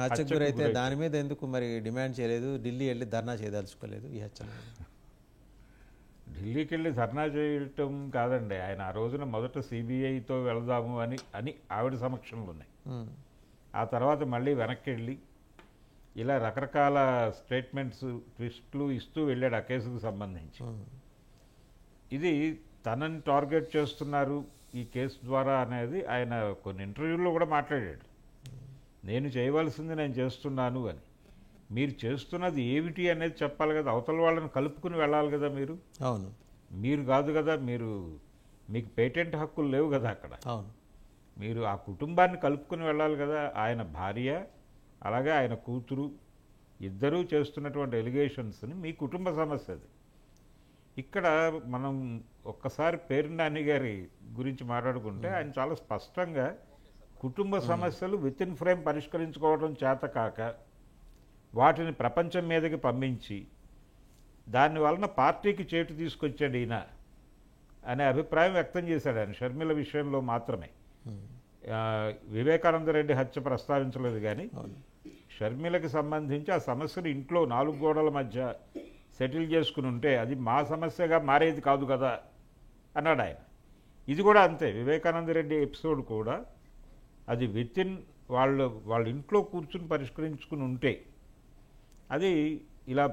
హత్యకు గురైతే దాని మీద ఎందుకు మరి డిమాండ్ చేయలేదు, ఢిల్లీ వెళ్ళి ధర్నా చేయదలుచుకోలేదు ఈ హత్య? ఢిల్లీకి వెళ్ళి ధర్నా చేయటం కాదండి, ఆయన ఆ రోజున మొదట సిబిఐతో వెళదాము అని ఆవిడ సమక్షంలో ఉన్నాయి. ఆ తర్వాత మళ్ళీ వెనక్కి వెళ్ళి ఇలా రకరకాల స్టేట్మెంట్స్ ట్విస్ట్లు ఇస్తూ వెళ్ళాడు ఆ కేసుకు సంబంధించి. ఇది తనని టార్గెట్ చేస్తున్నారు ఈ కేసు ద్వారా అనేది ఆయన కొన్ని ఇంటర్వ్యూల్లో కూడా మాట్లాడాడు. నేను చేయవలసింది నేను చేస్తున్నాను అని. మీరు చేస్తున్నది ఏమిటి అనేది చెప్పాలి కదా, అవతల వాళ్ళని కలుపుకుని వెళ్ళాలి కదా మీరు. అవును, మీరు కాదు కదా, మీకు పేటెంట్ హక్కులు లేవు కదా అక్కడ. అవును, మీరు ఆ కుటుంబాన్ని కలుపుకుని వెళ్ళాలి కదా. ఆయన భార్య అలాగే ఆయన కూతురు ఇద్దరూ చేస్తున్నటువంటి ఎలిగేషన్స్ని మీ కుటుంబ సమస్య అది. ఇక్కడ మనం ఒక్కసారి పేర్ని నాని గారి గురించి మాట్లాడుకుంటే ఆయన చాలా స్పష్టంగా కుటుంబ సమస్యలు విత్ ఇన్ ఫ్రేమ్ పరిష్కరించుకోవడం చేత కాక వాటిని ప్రపంచం మీదకి పంపించి దానివలన పార్టీకి చేటు తీసుకొచ్చాడు ఈయన అనే అభిప్రాయం వ్యక్తం చేశాడు ఆయన షర్మిల విషయంలో మాత్రమే. వివేకానంద రెడ్డి హత్య ప్రస్తావించలేదు, కానీ షర్మిలకి సంబంధించి ఆ సమస్యను ఇంట్లో 4 గోడల మధ్య సెటిల్ చేసుకుని ఉంటే అది మా సమస్యగా మారేది కాదు కదా అన్నాడు ఆయన. ఇది కూడా అంతే, వివేకానంద రెడ్డి ఎపిసోడ్ కూడా అది విత్ ఇన్ వాళ్ళ ఇంట్లో కూర్చుని పరిష్కరించుకుని ఉంటే అది ఇలా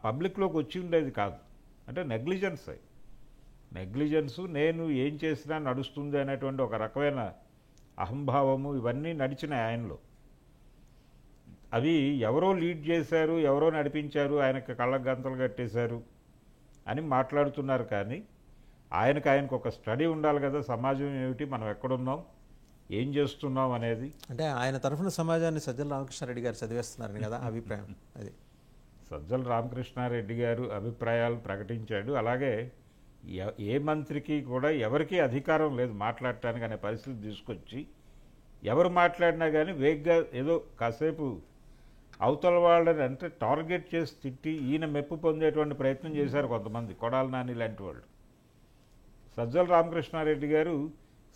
పబ్లిక్లోకి వచ్చి ఉండేది కాదు. అంటే నెగ్లిజెన్సు నేను ఏం చేసినా నడుస్తుంది అనేటువంటి ఒక రకమైన అహంభావము ఇవన్నీ నడిచినాయి ఆయనలో. అవి ఎవరో లీడ్ చేశారు, ఎవరో నడిపించారు, ఆయనకు కళ్ళకు గంతలు కట్టేశారు అని మాట్లాడుతున్నారు. కానీ ఆయనకు ఒక స్టడీ ఉండాలి కదా, సమాజం ఏమిటి, మనం ఎక్కడున్నాం, ఏం చేస్తున్నాం అనేది. అంటే ఆయన తరఫున సమాజాన్ని సజ్జల రామకృష్ణారెడ్డి గారు చదివేస్తున్నారని కదా అభిప్రాయం. అది సజ్జల రామకృష్ణారెడ్డి గారు అభిప్రాయాలు ప్రకటించాడు. అలాగే ఏ మంత్రికి కూడా ఎవరికీ అధికారం లేదు మాట్లాడటానికి అనే పరిస్థితి తీసుకొచ్చి ఎవరు మాట్లాడినా కానీ వేగ్గా ఏదో కాసేపు అవతల వాళ్ళని అంటే టార్గెట్ చేసి తిట్టి ఈయన మెప్పు పొందేటువంటి ప్రయత్నం చేశారు కొంతమంది, కొడాలి నాని లాంటి వాళ్ళు. సజ్జల రామకృష్ణారెడ్డి గారు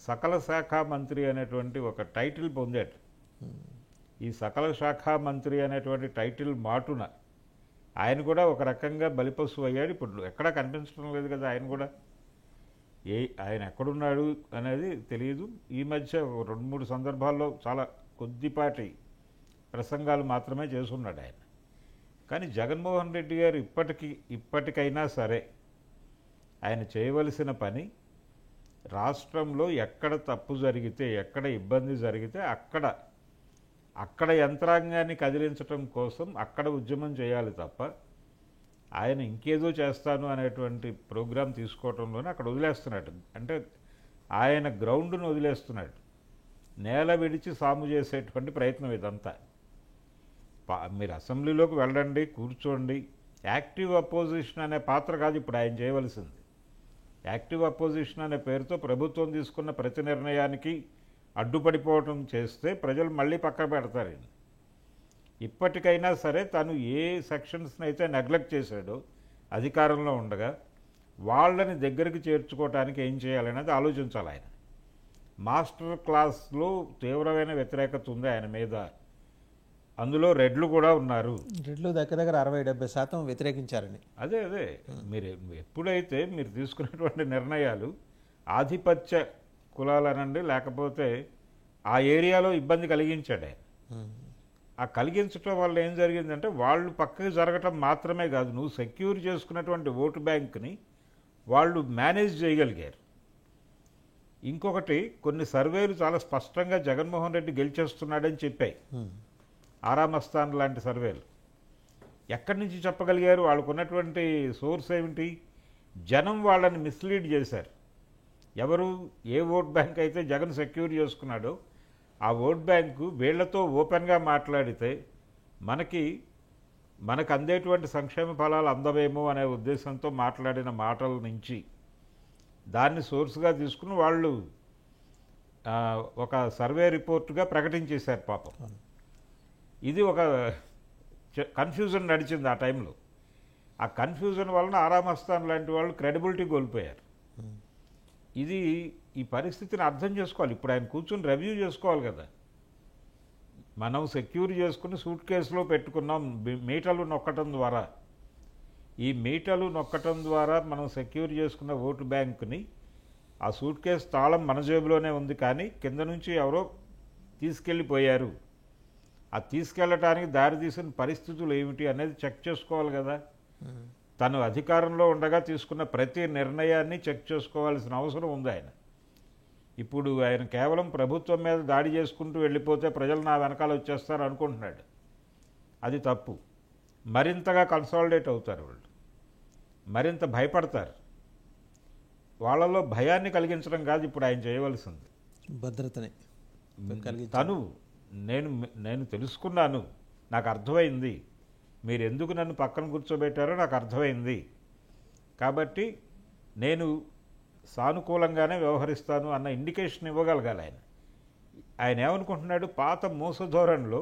సకల శాఖ మంత్రి అనేటువంటి ఒక టైటిల్ పొందాడు. ఈ సకల శాఖ మంత్రి అనేటువంటి టైటిల్ మాటున ఆయన కూడా ఒక రకంగా బలిపశువు అయ్యాడు. ఇప్పుడు ఎక్కడా కనిపించడం లేదు కదా ఆయన కూడా. ఆయన ఎక్కడున్నాడు అనేది తెలియదు. ఈ మధ్య 2-3 సందర్భాల్లో చాలా కొద్దిపాటి ప్రసంగాలు మాత్రమే చేస్తున్నాడు ఆయన. కానీ జగన్మోహన్ రెడ్డి గారు ఇప్పటికైనా సరే ఆయన చేయవలసిన పని రాష్ట్రంలో ఎక్కడ తప్పు జరిగితే, ఎక్కడ ఇబ్బంది జరిగితే అక్కడ యంత్రాంగాన్ని కదిలించడం కోసం అక్కడ ఉద్యమం చేయాలి తప్ప ఆయన ఇంకేదో చేస్తాను అనేటువంటి ప్రోగ్రాం తీసుకోవడంలోనే అక్కడ వదిలేస్తున్నాడు. అంటే ఆయన గ్రౌండ్ను వదిలేస్తున్నాడు. నేల విడిచి సాము చేసేటువంటి ప్రయత్నం ఇదంతా. మీరు అసెంబ్లీలోకి వెళ్ళండి, కూర్చోండి. యాక్టివ్ అపోజిషన్ అనే పాత్ర కాదు ఇప్పుడు ఆయన చేయవలసింది. యాక్టివ్ అపోజిషన్ అనే పేరుతో ప్రభుత్వం తీసుకున్న ప్రతి నిర్ణయానికి అడ్డుపడిపోవటం చేస్తే ప్రజలు మళ్ళీ పక్క పెడతారండి. ఇప్పటికైనా సరే తను ఏ సెక్షన్స్ని అయితే నెగ్లెక్ట్ చేశాడో అధికారంలో ఉండగా వాళ్ళని దగ్గరికి చేర్చుకోవడానికి ఏం చేయాలనేది ఆలోచించాలి ఆయన. మాస్టర్ క్లాస్లో తీవ్రమైన వ్యతిరేకత ఉంది ఆయన మీద. అందులో రెడ్లు కూడా ఉన్నారు. రెడ్లు దగ్గర 60-70% వ్యతిరేకించారని. అదే మీరు ఎప్పుడైతే మీరు తీసుకున్నటువంటి నిర్ణయాలు ఆధిపత్య కులాలనండి లేకపోతే ఆ ఏరియాలో ఇబ్బంది కలిగించాడు ఆయన. ఆ కలిగించడం వల్ల ఏం జరిగిందంటే వాళ్ళు పక్కకి జరగటం మాత్రమే కాదు, నువ్వు సెక్యూర్ చేసుకున్నటువంటి ఓటు బ్యాంక్ని వాళ్ళు మేనేజ్ చేయగలిగారు. ఇంకొకటి, కొన్ని సర్వేలు చాలా స్పష్టంగా జగన్మోహన్ రెడ్డి గెలిచేస్తున్నాడని చెప్పాయి. ఆరామస్థాన్ లాంటి సర్వేలు ఎక్కడి నుంచి చెప్పగలిగారు? వాళ్ళకున్నటువంటి సోర్స్ ఏమిటి? జనం వాళ్ళని మిస్లీడ్ చేశారు. ఎవరు ఏ ఓట్ బ్యాంక్ అయితే జగన్ సెక్యూర్ చేసుకున్నాడో ఆ ఓట్ బ్యాంకు వీళ్లతో ఓపెన్గా మాట్లాడితే మనకు అందేటువంటి సంక్షేమ ఫలాలు అందవేమో అనే ఉద్దేశంతో మాట్లాడిన మాటల నుంచి దాన్ని సోర్స్గా తీసుకుని వాళ్ళు ఒక సర్వే రిపోర్టుగా ప్రకటించేశారు పాపం. ఇది ఒక కన్ఫ్యూజన్ నడిచింది ఆ టైంలో. ఆ కన్ఫ్యూజన్ వలన ఆరామస్థాన్ లాంటి వాళ్ళు క్రెడిబిలిటీ కోల్పోయారు. ఈ పరిస్థితిని అర్థం చేసుకోవాలి. ఇప్పుడు ఆయన కూర్చొని రివ్యూ చేసుకోవాలి కదా. మనం సెక్యూర్ చేసుకుని సూట్ కేసులో పెట్టుకున్నాం మీటర్లు నొక్కటం ద్వారా. ఈ మీటలు నొక్కటం ద్వారా మనం సెక్యూర్ చేసుకున్న ఓటు బ్యాంకుని ఆ సూట్ కేసు తాళం మన జేబులోనే ఉంది, కానీ కింద నుంచి ఎవరో తీసుకెళ్ళిపోయారు. ఆ తీసుకెళ్ళటానికి దారి తీసిన పరిస్థితులు ఏమిటి అనేది చెక్ చేసుకోవాలి కదా. తను అధికారంలో ఉండగా తీసుకున్న ప్రతి నిర్ణయాన్ని చెక్ చేసుకోవాల్సిన అవసరం ఉంది ఆయన. ఇప్పుడు ఆయన కేవలం ప్రభుత్వం మీద దాడి చేసుకుంటూ వెళ్ళిపోతే ప్రజలు నా వెనకాల వచ్చేస్తారు అనుకుంటున్నాడు. అది తప్పు. మరింతగా కన్సాలిడేట్ అవుతారు వాళ్ళు, మరింత భయపడతారు. వాళ్ళలో భయాన్ని కలిగించడం కాదు ఇప్పుడు ఆయన చేయవలసింది, భద్రతని తను నేను తెలుసుకున్నాను, నాకు అర్థమైంది, మీరు ఎందుకు నన్ను పక్కన కూర్చోబెట్టారో నాకు అర్థమైంది, కాబట్టి నేను సానుకూలంగానే వ్యవహరిస్తాను అన్న ఇండికేషన్ ఇవ్వగలగాలి ఆయన. ఆయన ఏమనుకుంటున్నాడు, పాత మోసధోరణిలో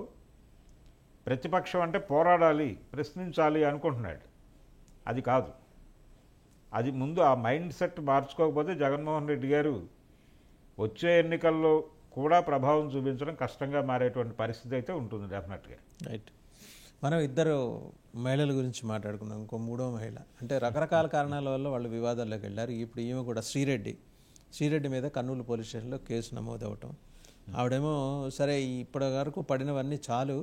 ప్రతిపక్షం అంటే పోరాడాలి, ప్రశ్నించాలి అనుకుంటున్నాడు. అది కాదు. అది ముందు ఆ మైండ్ సెట్ మార్చుకోకపోతే జగన్మోహన్ రెడ్డి గారు వచ్చే ఎన్నికల్లో కూడా ప్రభావం చూపించడం కష్టంగా మారేటువంటి పరిస్థితి అయితే ఉంటుంది డెఫినెట్గా. రైట్. మనం ఇద్దరు మహిళల గురించి మాట్లాడుకున్నాం. ఇంకో మూడో మహిళ అంటే రకరకాల కారణాల వల్ల వాళ్ళు వివాదాల్లోకి వెళ్ళారు. ఇప్పుడు ఈమె కూడా శ్రీరెడ్డి మీద కర్నూలు పోలీస్ స్టేషన్లో కేసు నమోదవటం. ఆవిడేమో సరే ఇప్పటి వరకు పడినవన్నీ చాలు,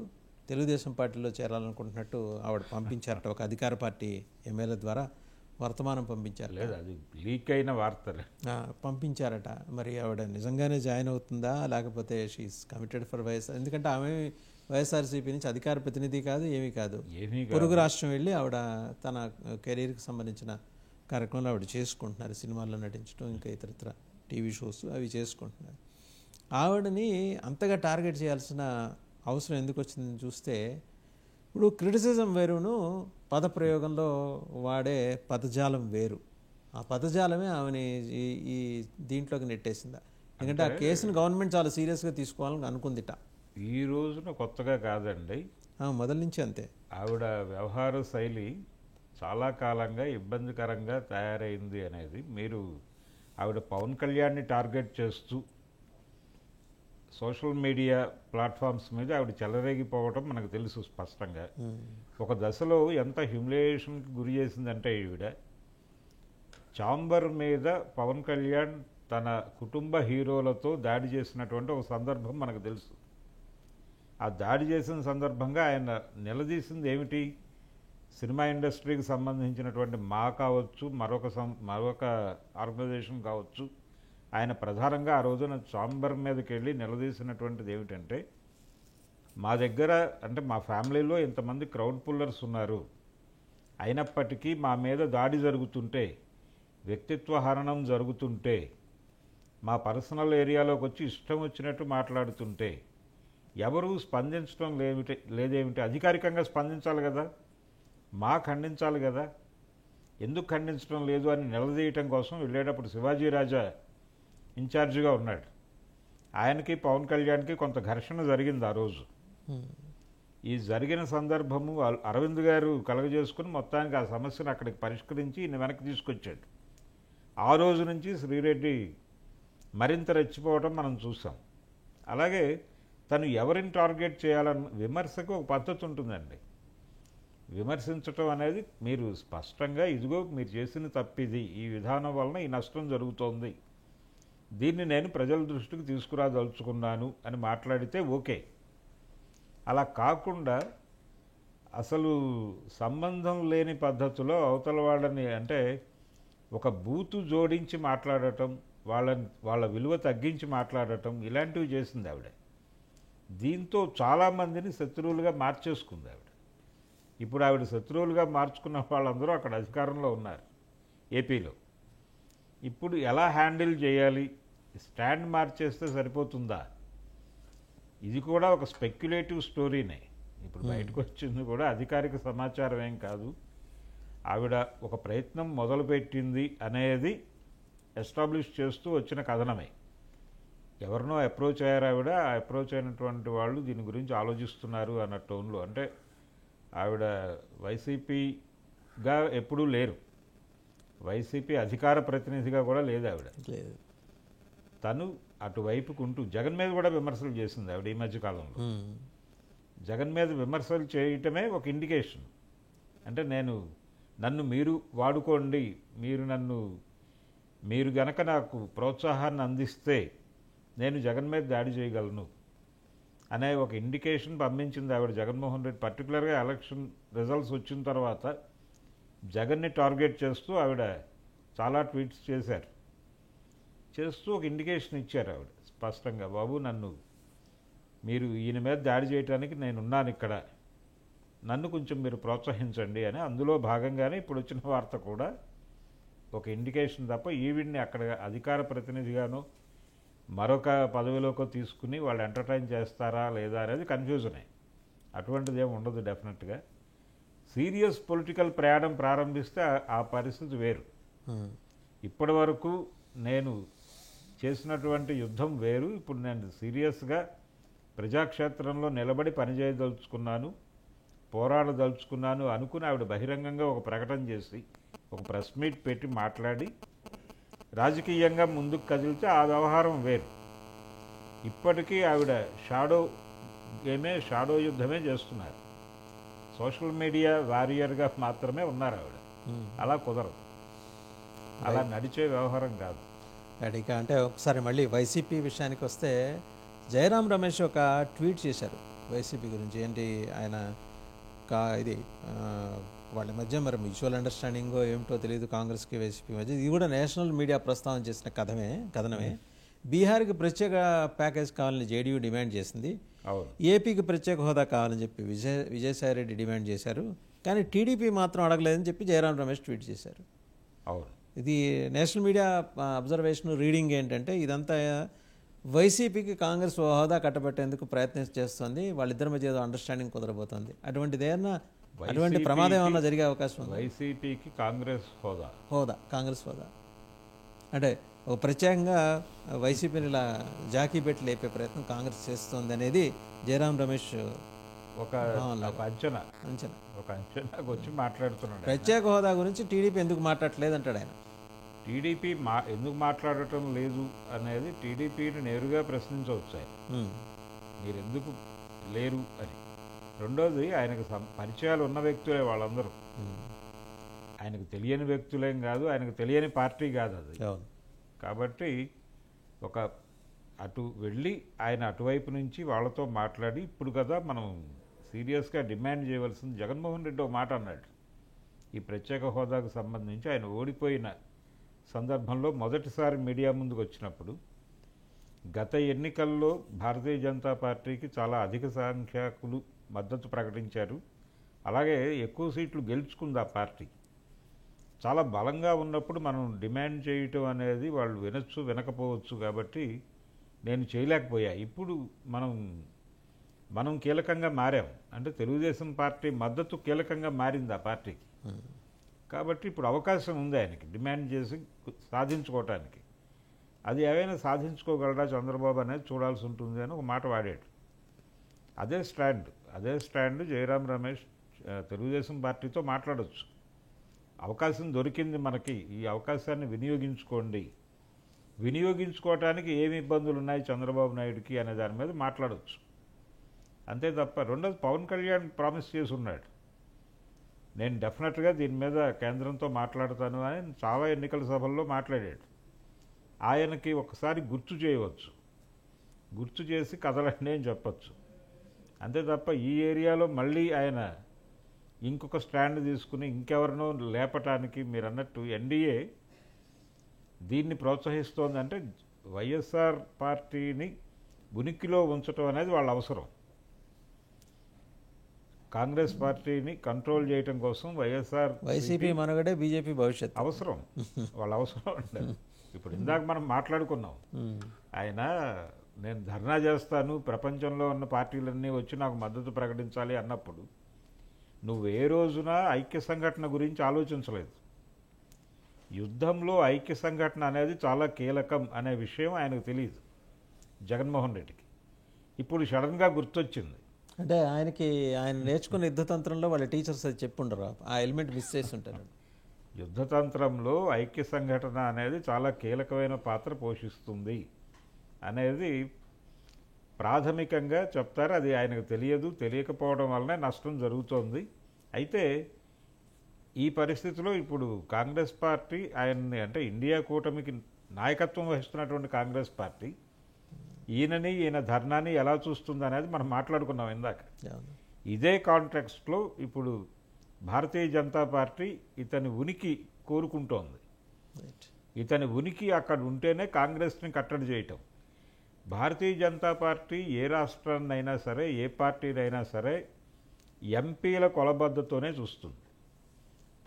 తెలుగుదేశం పార్టీలో చేరాలనుకుంటున్నట్టు ఆవిడ పంపించారట, ఒక అధికార పార్టీ ఎమ్మెల్యే ద్వారా వర్తమానం పంపించారు. లేదు, అది లీక్ అయిన వార్తలు పంపించారట. మరి ఆవిడ నిజంగానే జాయిన్ అవుతుందా, లేకపోతే షీఈస్ కమిటెడ్ ఫర్ వైఎస్ఆర్? ఎందుకంటే ఆమె వైఎస్ఆర్సీపీ నుంచి అధికార ప్రతినిధి కాదు, ఏమీ కాదు. పొరుగు రాష్ట్రం వెళ్ళి ఆవిడ తన కెరీర్కి సంబంధించిన కార్యక్రమాలు ఆవిడ చేసుకుంటున్నారు. సినిమాల్లో నటించడం, ఇంకా ఇతరత్ర టీవీ షోస్ అవి చేసుకుంటున్నారు. ఆవిడని అంతగా టార్గెట్ చేయాల్సిన అవసరం ఎందుకు వచ్చిందని చూస్తే, ఇప్పుడు క్రిటిసిజం వేరును పదప్రయోగంలో వాడే పదజాలం వేరు. ఆ పదజాలమే ఆమెని ఈ దీంట్లోకి నెట్టేసిందా? ఎందుకంటే ఆ కేసును గవర్నమెంట్ చాలా సీరియస్గా తీసుకోవాలని అనుకుందిట. ఈ రోజున కొత్తగా కాదండి, మొదటి నుంచి అంతే. ఆవిడ వ్యవహార శైలి చాలా కాలంగా ఇబ్బందికరంగా తయారైంది అనేది మీరు ఆవిడ పవన్ కళ్యాణ్ని టార్గెట్ చేస్తూ సోషల్ మీడియా ప్లాట్ఫామ్స్ మీద ఆవిడ చెలరేగిపోవటం మనకు తెలుసు స్పష్టంగా. ఒక దశలో ఎంత హ్యూమిలియేషన్కి గురి చేసిందంటే ఈవిడ చాంబర్ మీద పవన్ కళ్యాణ్ తన కుటుంబ హీరోలతో దాడి చేసినటువంటి ఒక సందర్భం మనకు తెలుసు. ఆ దాడి చేసిన సందర్భంగా ఆయన నిలదీసింది ఏమిటి, సినిమా ఇండస్ట్రీకి సంబంధించినటువంటి మా కావచ్చు, మరొక ఆర్గనైజేషన్ కావచ్చు, ఆయన ప్రధానంగా ఆ రోజున చాంబర్ మీదకి వెళ్ళి నిలదీసినటువంటిది ఏమిటంటే, మా దగ్గర అంటే మా ఫ్యామిలీలో ఇంతమంది క్రౌడ్ పుల్లర్స్ ఉన్నారు, అయినప్పటికీ మా మీద దాడి జరుగుతుంటే, వ్యక్తిత్వ హననం జరుగుతుంటే, మా పర్సనల్ ఏరియాలోకి వచ్చి ఇష్టం వచ్చినట్టు మాట్లాడుతుంటే ఎవరూ స్పందించడం లేదేమిటి? అధికారికంగా స్పందించాలి కదా, మా ఖండించాలి కదా, ఎందుకు ఖండించడం లేదు అని నిలదీయటం కోసం వెళ్ళేటప్పుడు శివాజీ రాజా ఇన్ఛార్జిగా ఉన్నాడు. ఆయనకి పవన్ కళ్యాణ్కి కొంత ఘర్షణ జరిగింది ఆ రోజు. ఈ జరిగిన సందర్భము అరవింద్ గారు కలగజేసుకుని మొత్తానికి ఆ సమస్యను అక్కడికి పరిష్కరించి ఈయన వెనక్కి తీసుకొచ్చాడు. ఆ రోజు నుంచి శ్రీరెడ్డి మరింత రెచ్చిపోవటం మనం చూసాం. అలాగే తను ఎవరిని టార్గెట్ చేయాలన్న విమర్శకు ఒక పద్ధతి ఉంటుందండి. విమర్శించటం అనేది మీరు స్పష్టంగా ఇదిగో మీరు చేసిన తప్పిది, ఈ విధానం వలన ఈ నష్టం జరుగుతోంది, దీన్ని నేను ప్రజల దృష్టికి తీసుకురాదలుచుకున్నాను అని మాట్లాడితే ఓకే. అలా కాకుండా అసలు సంబంధం లేని పద్ధతిలో అవతల వాళ్ళని అంటే ఒక బూతు జోడించి మాట్లాడటం, వాళ్ళ విలువ తగ్గించి మాట్లాడటం, ఇలాంటివి చేసింది ఆవిడ. దీంతో చాలామందిని శత్రువులుగా మార్చేసుకుంది ఆవిడ. ఇప్పుడు ఆవిడ శత్రువులుగా మార్చుకున్న వాళ్ళందరూ అక్కడ అధికారంలో ఉన్నారు ఏపీలో. ఇప్పుడు ఎలా హ్యాండిల్ చేయాలి, స్టాండ్ మార్చేస్తే సరిపోతుందా? ఇది కూడా ఒక స్పెక్యులేటివ్ స్టోరీనే. ఇప్పుడు బయటకు వచ్చింది కూడా అధికారిక సమాచారం ఏం కాదు. ఆవిడ ఒక ప్రయత్నం మొదలుపెట్టింది అనేది ఎస్టాబ్లిష్ చేస్తూ వచ్చిన కథనమే. ఎవరినో అప్రోచ్ అయ్యారు ఆవిడ, ఆ అప్రోచ్ అయినటువంటి వాళ్ళు దీని గురించి ఆలోచిస్తున్నారు అన్న టోన్లో. అంటే ఆవిడ వైసీపీగా ఎప్పుడూ లేరు, వైసీపీ అధికార ప్రతినిధిగా కూడా లేదు ఆవిడ. తను అటువైపుకుంటూ జగన్ మీద కూడా విమర్శలు చేసింది ఆవిడ ఈ మధ్యకాలంలో. జగన్ మీద విమర్శలు చేయటమే ఒక ఇండికేషన్. అంటే నేను నన్ను మీరు వాడుకోండి, మీరు గనక నాకు ప్రోత్సాహాన్ని అందిస్తే నేను జగన్ మీద దాడి చేయగలను అనే ఒక ఇండికేషన్ పంపించింది ఆవిడ జగన్మోహన్ రెడ్డి. పర్టికులర్గా ఎలక్షన్ రిజల్ట్స్ వచ్చిన తర్వాత జగన్ని టార్గెట్ చేస్తూ ఆవిడ చాలా ట్వీట్స్ చేస్తూ ఒక ఇండికేషన్ ఇచ్చారు ఆవిడ స్పష్టంగా, బాబు మీరు ఈయన మీద దాడి చేయడానికి నేనున్నాను ఇక్కడ, నన్ను కొంచెం మీరు ప్రోత్సహించండి అని. అందులో భాగంగానే ఇప్పుడు వచ్చిన వార్త కూడా ఒక ఇండికేషన్ తప్ప ఈవిడ్ని అక్కడ అధికార ప్రతినిధిగానో మరొక పదవిలోకి తీసుకుని వాళ్ళు ఎంటర్టైన్ చేస్తారా లేదా అనేది కన్ఫ్యూజనే. అటువంటిది ఏమి ఉండదు. డెఫినెట్గా సీరియస్ పొలిటికల్ ప్రయాణం ప్రారంభిస్తే ఆ పరిస్థితి వేరు. ఇప్పటి వరకు నేను చేసినటువంటి యుద్ధం వేరు. ఇప్పుడు నేను సీరియస్గా ప్రజాక్షేత్రంలో నిలబడి పనిచేయదలుచుకున్నాను, పోరాడదలుచుకున్నాను అనుకుని ఆవిడ బహిరంగంగా ఒక ప్రకటన చేసి ఒక ప్రెస్ మీట్ పెట్టి మాట్లాడి రాజకీయంగా ముందుకు కదిలితే ఆ వ్యవహారం వేరు. ఇప్పటికీ ఆవిడ షాడో యుద్ధమే చేస్తున్నారు. సోషల్ మీడియా వారియర్గా మాత్రమే ఉన్నారు ఆవిడ. అలా కుదరదు, అలా నడిచే వ్యవహారం కాదు. ఇక అంటే ఒకసారి మళ్ళీ వైసీపీ విషయానికి వస్తే జయరాం రమేష్ ఒక ట్వీట్ చేశారు వైసీపీ గురించి. ఏంటి ఆయన వాళ్ళ మధ్య మరి మ్యూచువల్ అండర్స్టాండింగో ఏమిటో తెలియదు కాంగ్రెస్కి వైసీపీ మధ్య. ఇది కూడా నేషనల్ మీడియా ప్రస్తావన చేసిన కథనమే. బీహార్కి ప్రత్యేక ప్యాకేజ్ కావాలని జేడీయూ డిమాండ్ చేసింది, ఏపీకి ప్రత్యేక హోదా కావాలని చెప్పి విజయసాయిరెడ్డి డిమాండ్ చేశారు, కానీ టీడీపీ మాత్రం అడగలేదని చెప్పి జయరాం రమేష్ ట్వీట్ చేశారు. ఇది నేషనల్ మీడియా అబ్జర్వేషన్ రీడింగ్ ఏంటంటే ఇదంతా వైసీపీకి కాంగ్రెస్ హోదా కట్టబెట్టేందుకు ప్రయత్నం చేస్తుంది, వాళ్ళిద్దరి మధ్య ఏదో అండర్స్టాండింగ్ కుదరబోతోంది. అటువంటి ప్రమాదం ఏమన్నా జరిగే అవకాశం ఉంది? వైసీపీకి కాంగ్రెస్ హోదా అంటే ఒక ప్రత్యేకంగా వైసీపీని ఇలా జాకీ పెట్టి లేపే ప్రయత్నం కాంగ్రెస్ చేస్తుంది అనేది జయరాం రమేష్ ఒక అంచనాకు వచ్చి మాట్లాడుతున్నాడు. ప్రత్యేక హోదా గురించి టీడీపీ ఎందుకు మాట్లాడలేదు అంటాడు ఆయన. టీడీపీ ఎందుకు మాట్లాడటం లేదు అనేది టీడీపీని నేరుగా ప్రశ్నించవచ్చు. మీరు ఎందుకు లేరు అని. రెండోది, ఆయనకు పరిచయాలు ఉన్న వ్యక్తులే వాళ్ళందరూ. ఆయనకు తెలియని వ్యక్తులేం కాదు, ఆయనకు తెలియని పార్టీ కాదు అది. కాబట్టి అటు వెళ్ళి ఆయన అటువైపు నుంచి వాళ్ళతో మాట్లాడి ఇప్పుడు కదా మనం సీరియస్గా డిమాండ్ చేయవలసింది. జగన్మోహన్ రెడ్డి ఒక మాట అన్నాడు ఈ ప్రత్యేక హోదాకు సంబంధించి. ఆయన ఓడిపోయిన సందర్భంలో మొదటిసారి మీడియా ముందుకు వచ్చినప్పుడు గత ఎన్నికల్లో భారతీయ జనతా పార్టీకి చాలా అధిక సంఖ్యాకులు మద్దతు ప్రకటించారు, అలాగే ఎక్కువ సీట్లు గెలుచుకుంది ఆ పార్టీ. చాలా బలంగా ఉన్నప్పుడు మనం డిమాండ్ చేయటం అనేది వాళ్ళు వినొచ్చు వినకపోవచ్చు, కాబట్టి నేను చేయలేకపోయా. ఇప్పుడు మనం కీలకంగా మారాం, అంటే తెలుగుదేశం పార్టీ మద్దతు కీలకంగా మారింది ఆ పార్టీకి. కాబట్టి ఇప్పుడు అవకాశం ఉంది ఆయనకి డిమాండ్ చేసి సాధించుకోవటానికి. అది ఏవైనా సాధించుకోగలరా చంద్రబాబు అనేది చూడాల్సి ఉంటుంది అని ఒక మాట వాడాడు. అదే స్టాండ్ జయరాం రమేష్ తెలుగుదేశం పార్టీతో మాట్లాడవచ్చు. అవకాశం దొరికింది మనకి, ఈ అవకాశాన్ని వినియోగించుకోవటానికి ఏమి ఇబ్బందులు ఉన్నాయి చంద్రబాబు నాయుడుకి అనే దాని మీద మాట్లాడవచ్చు అంతే తప్ప. రెండోది, పవన్ కళ్యాణ్ ప్రామిస్ చేసి ఉన్నాడు, నేను డెఫినెట్గా దీని మీద కేంద్రంతో మాట్లాడతాను అని చాలా ఎన్నికల సభల్లో మాట్లాడాడు. ఆయనకి ఒకసారి గుర్తు చేసి కదలండి అని చెప్పచ్చు అంతే తప్ప ఈ ఏరియాలో మళ్ళీ ఆయన ఇంకొక స్టాండ్ తీసుకుని ఇంకెవరినో లేపటానికి, మీరు అన్నట్టు ఎన్డీఏ దీన్ని ప్రోత్సహిస్తోందంటే వైఎస్ఆర్ పార్టీని ఉనికిలో ఉంచడం అనేది వాళ్ళ అవసరం. కాంగ్రెస్ పార్టీని కంట్రోల్ చేయడం కోసం వైసీపీ మనగడే బీజేపీ భవిష్యత్ అవసరం, వాళ్ళ అవసరం అంటే. ఇప్పుడు ఇందాక మనం మాట్లాడుకున్నాం, ఆయన నేను ధర్నా చేస్తాను, ప్రపంచంలో ఉన్న పార్టీలన్నీ వచ్చి నాకు మద్దతు ప్రకటించాలి అన్నప్పుడు నువ్వు ఏ రోజున ఐక్య సంఘటన గురించి ఆలోచించలేదు. యుద్ధంలో ఐక్య సంఘటన అనేది చాలా కీలకం అనే విషయం ఆయనకు తెలియదు జగన్మోహన్ రెడ్డికి. ఇప్పుడు సడన్గా గుర్తొచ్చింది. అంటే ఆయన నేర్చుకున్న యుద్ధతంత్రంలో వాళ్ళ టీచర్స్ అది చెప్పుండరు, ఆ ఎలిమెంట్ మిస్ చేసి ఉంటారు. యుద్ధతంత్రంలో ఐక్య సంఘటన అనేది చాలా కీలకమైన పాత్ర పోషిస్తుంది అనేది ప్రాథమికంగా చెప్తారు. అది ఆయనకు తెలియకపోవడం వల్లనే నష్టం జరుగుతోంది. అయితే ఈ పరిస్థితిలో ఇప్పుడు కాంగ్రెస్ పార్టీ ఆయన్ని అంటే ఇండియా కూటమికి నాయకత్వం వహిస్తున్నటువంటి కాంగ్రెస్ పార్టీ ఈయన ధర్నాన్ని ఎలా చూస్తుంది అనేది మనం మాట్లాడుకున్నాం ఇందాక. ఇదే కాంటెక్స్ట్లో ఇప్పుడు భారతీయ జనతా పార్టీ ఇతని ఉనికి కోరుకుంటోంది. ఇతని ఉనికి అక్కడ ఉంటేనే కాంగ్రెస్ని కట్టడి చేయటం. భారతీయ జనతా పార్టీ ఏ రాష్ట్రాన్నైనా సరే, ఏ పార్టీనైనా సరే ఎంపీల కొలబద్దతోనే చూస్తుంది.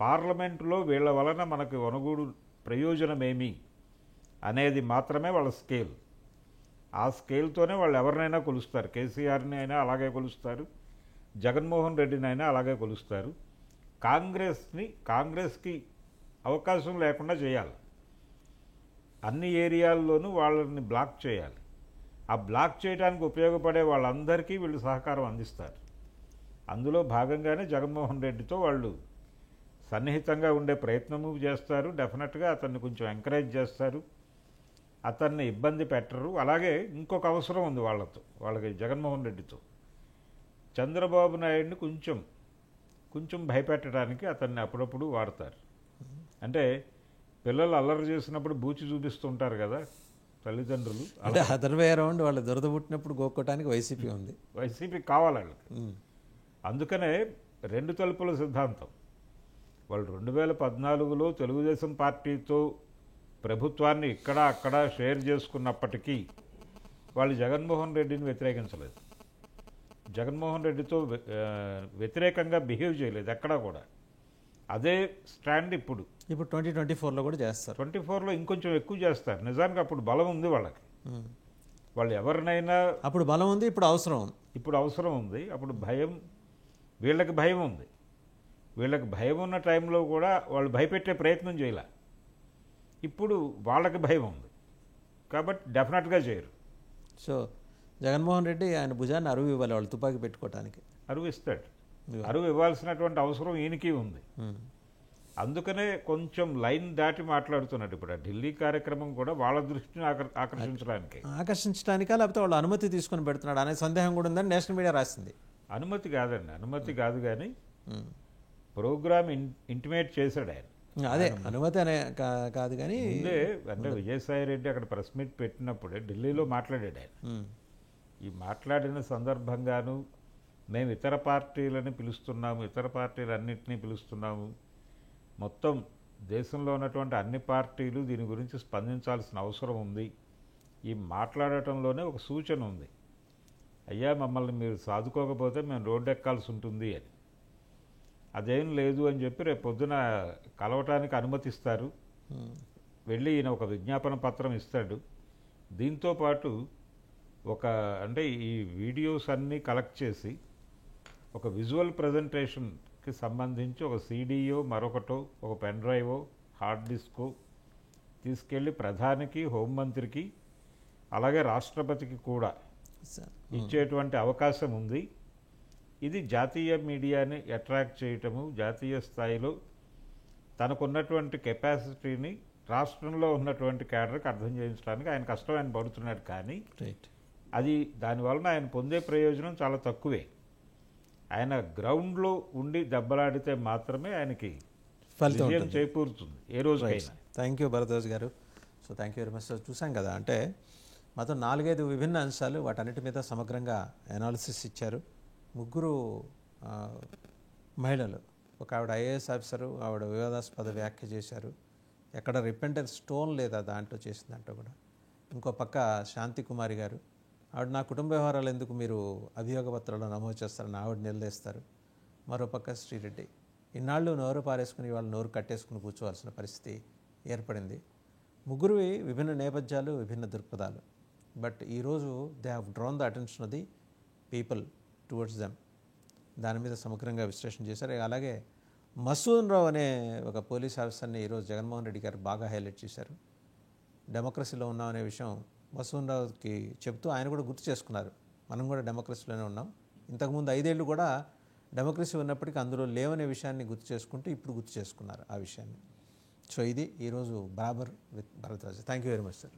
పార్లమెంటులో వీళ్ళ వలన మనకు ఒనగూడు ప్రయోజనమేమి అనేది మాత్రమే వాళ్ళ స్కేల్. ఆ స్కేల్తోనే వాళ్ళు ఎవరినైనా కొలుస్తారు. కేసీఆర్ని అయినా అలాగే కొలుస్తారు, జగన్మోహన్ రెడ్డిని అయినా అలాగే కొలుస్తారు. కాంగ్రెస్కి అవకాశం లేకుండా చేయాలి. అన్ని ఏరియాల్లోనూ వాళ్ళని బ్లాక్ చేయాలి. ఆ బ్లాక్ చేయడానికి ఉపయోగపడే వాళ్ళందరికీ వీళ్ళు సహకారం అందిస్తారు. అందులో భాగంగానే జగన్మోహన్ రెడ్డితో వాళ్ళు సన్నిహితంగా ఉండే ప్రయత్నము చేస్తారు. డెఫినెట్గా అతన్ని కొంచెం ఎంకరేజ్ చేస్తారు, అతన్ని ఇబ్బంది పెట్టరు. అలాగే ఇంకొక అవసరం ఉంది వాళ్ళకి జగన్మోహన్ రెడ్డితో. చంద్రబాబు నాయుడిని కొంచెం భయపెట్టడానికి అతన్ని అప్పుడప్పుడు వాడతారు. అంటే పిల్లలు అల్లరి చేసినప్పుడు బూచి చూపిస్తుంటారు కదా తల్లిదండ్రులు, అంటే అదర్ వే అరౌండ్ వాళ్ళు దురద పుట్టినప్పుడు గోక్కోటానికి వైసీపీ ఉంది. వైసీపీ కావాలి వాళ్ళకి. అందుకనే రెండు తలుపుల సిద్ధాంతం. వాళ్ళు 2014లో తెలుగుదేశం పార్టీతో ప్రభుత్వాన్ని ఇక్కడ అక్కడ షేర్ చేసుకున్నప్పటికీ వాళ్ళు జగన్మోహన్ రెడ్డిని వ్యతిరేకించలేదు. జగన్మోహన్ రెడ్డితో వ్యతిరేకంగా బిహేవ్ చేయలేదు ఎక్కడా కూడా. అదే స్టాండ్ ఇప్పుడు 2024లో కూడా చేస్తారు. 24లో ఇంకొంచెం ఎక్కువ చేస్తారు. నిజానికి అప్పుడు బలం ఉంది వాళ్ళకి. వాళ్ళు ఎవరినైనా అప్పుడు బలం ఉంది, ఇప్పుడు అవసరం ఉంది. అప్పుడు వీళ్ళకి భయం ఉంది. వీళ్ళకి భయం ఉన్న టైంలో కూడా వాళ్ళు భయపెట్టే ప్రయత్నం చేయలే. ఇప్పుడు వాళ్ళకి భయం ఉంది కాబట్టి డెఫినెట్గా చేయరు. సో జగన్మోహన్ రెడ్డి ఆయన భుజాన్ని అరువు ఇవ్వాలి వాళ్ళు తుపాకీ పెట్టుకోవడానికి. అరువు ఇస్తాడు. అరువు ఇవ్వాల్సినటువంటి అవసరం ఈయనకి ఉంది. అందుకనే కొంచెం లైన్ దాటి మాట్లాడుతున్నాడు. ఇప్పుడు ఆ ఢిల్లీ కార్యక్రమం కూడా వాళ్ళ దృష్టిని ఆకర్షించడానికా లేకపోతే వాళ్ళు అనుమతి తీసుకొని పెడుతున్నాడు అనే సందేహం కూడా ఉందని నేషనల్ మీడియా రాసింది. అనుమతి కాదు కానీ ప్రోగ్రామ్ ఇంటిమేట్ చేశాడు ఆయన. అదే అనుమతి అనే కాదు కానీ అంటే విజయసాయి రెడ్డి అక్కడ ప్రెస్ మీట్ పెట్టినప్పుడే ఢిల్లీలో మాట్లాడాడు ఆయన. ఈ మాట్లాడిన సందర్భంగాను మేము ఇతర పార్టీలని పిలుస్తున్నాము, ఇతర పార్టీలన్నింటినీ పిలుస్తున్నాము, మొత్తం దేశంలో ఉన్నటువంటి అన్ని పార్టీలు దీని గురించి స్పందించాల్సిన అవసరం ఉంది. ఈ మాట్లాడటంలోనే ఒక సూచన ఉంది, అయ్యా మమ్మల్ని మీరు సాదుకోకపోతే మేము రోడ్డు ఎక్కాల్సి ఉంటుంది అని. అదేం లేదు అని చెప్పి రేపు పొద్దున కలవటానికి అనుమతిస్తారు. వెళ్ళి ఈయన ఒక విజ్ఞాపన పత్రం ఇస్తాడు. దీంతోపాటు అంటే ఈ వీడియోస్ అన్నీ కలెక్ట్ చేసి ఒక విజువల్ ప్రజెంటేషన్కి సంబంధించి ఒక సీడీయో మరొకటో ఒక పెన్ డ్రైవో హార్డ్ డిస్కో తీసుకెళ్ళి ప్రధానికి, హోంమంత్రికి, అలాగే రాష్ట్రపతికి కూడా ఇచ్చేటువంటి అవకాశం ఉంది. ఇది జాతీయ మీడియాని అట్రాక్ట్ చేయటము, జాతీయ స్థాయిలో తనకున్నటువంటి కెపాసిటీని రాష్ట్రంలో ఉన్నటువంటి క్యాడర్కి అర్థం చేయించడానికి ఆయన కష్టం ఆయన పడుతున్నాడు. కానీ అది దానివలన ఆయన పొందే ప్రయోజనం చాలా తక్కువే. ఆయన గ్రౌండ్లో ఉండి దెబ్బలాడితే మాత్రమే ఆయనకి విజయం చేకూరుతుంది ఏ రోజుకైనా. థ్యాంక్ యూ భరద్వాజ్ గారు. So thank you very much. చూసాం కదా, అంటే మొత్తం 4-5 విభిన్న అంశాలు, వాటన్నిటి మీద సమగ్రంగా అనాలిసిస్ ఇచ్చారు. 3 మహిళలు, ఒక ఆవిడ ఐఏఎస్ ఆఫీసరు, ఆవిడ వివాదాస్పద వ్యాఖ్య చేశారు, ఎక్కడ రిపెంటెన్స్ స్టోన్ లేదా దాంట్లో చేసిందంటూ కూడా. ఇంకో పక్క శాంతి కుమారి గారు, ఆవిడ నా కుటుంబ వ్యవహారాలు ఎందుకు మీరు అభియోగ పత్రాలు నమోదు చేస్తారని ఆవిడ నిలదీస్తారు. మరోపక్క శ్రీరెడ్డి, ఇన్నాళ్ళు నోరు పారేసుకుని వాళ్ళు నోరు కట్టేసుకుని కూర్చోవలసిన పరిస్థితి ఏర్పడింది. 3 విభిన్న నేపథ్యాలు, విభిన్న దృక్పథాలు. బట్ ఈరోజు they have drawn the attention of the people towards them. దాని మీద సమగ్రంగా విశ్లేషణ చేశారు. అలాగే మసూద్ రావు అనే ఒక పోలీస్ ఆఫీసర్ని ఈరోజు జగన్మోహన్ రెడ్డి గారు బాగా హైలైట్ చేశారు. డెమోక్రసీలో ఉన్నాం అనే విషయం మసూద్ రావుకి చెప్తూ ఆయన కూడా గుర్తు చేసుకున్నారు, మనం కూడా డెమోక్రసీలోనే ఉన్నాం, ఇంతకుముందు 5 ఏళ్ళు కూడా డెమోక్రసీ ఉన్నప్పటికీ అందులో లేవనే విషయాన్ని గుర్తు చేసుకుంటూ ఇప్పుడు గుర్తు చేసుకున్నారు ఆ విషయాన్ని. సో ఇది ఈరోజు బరాబర్ with Bharadwaj. Thank you very much sir.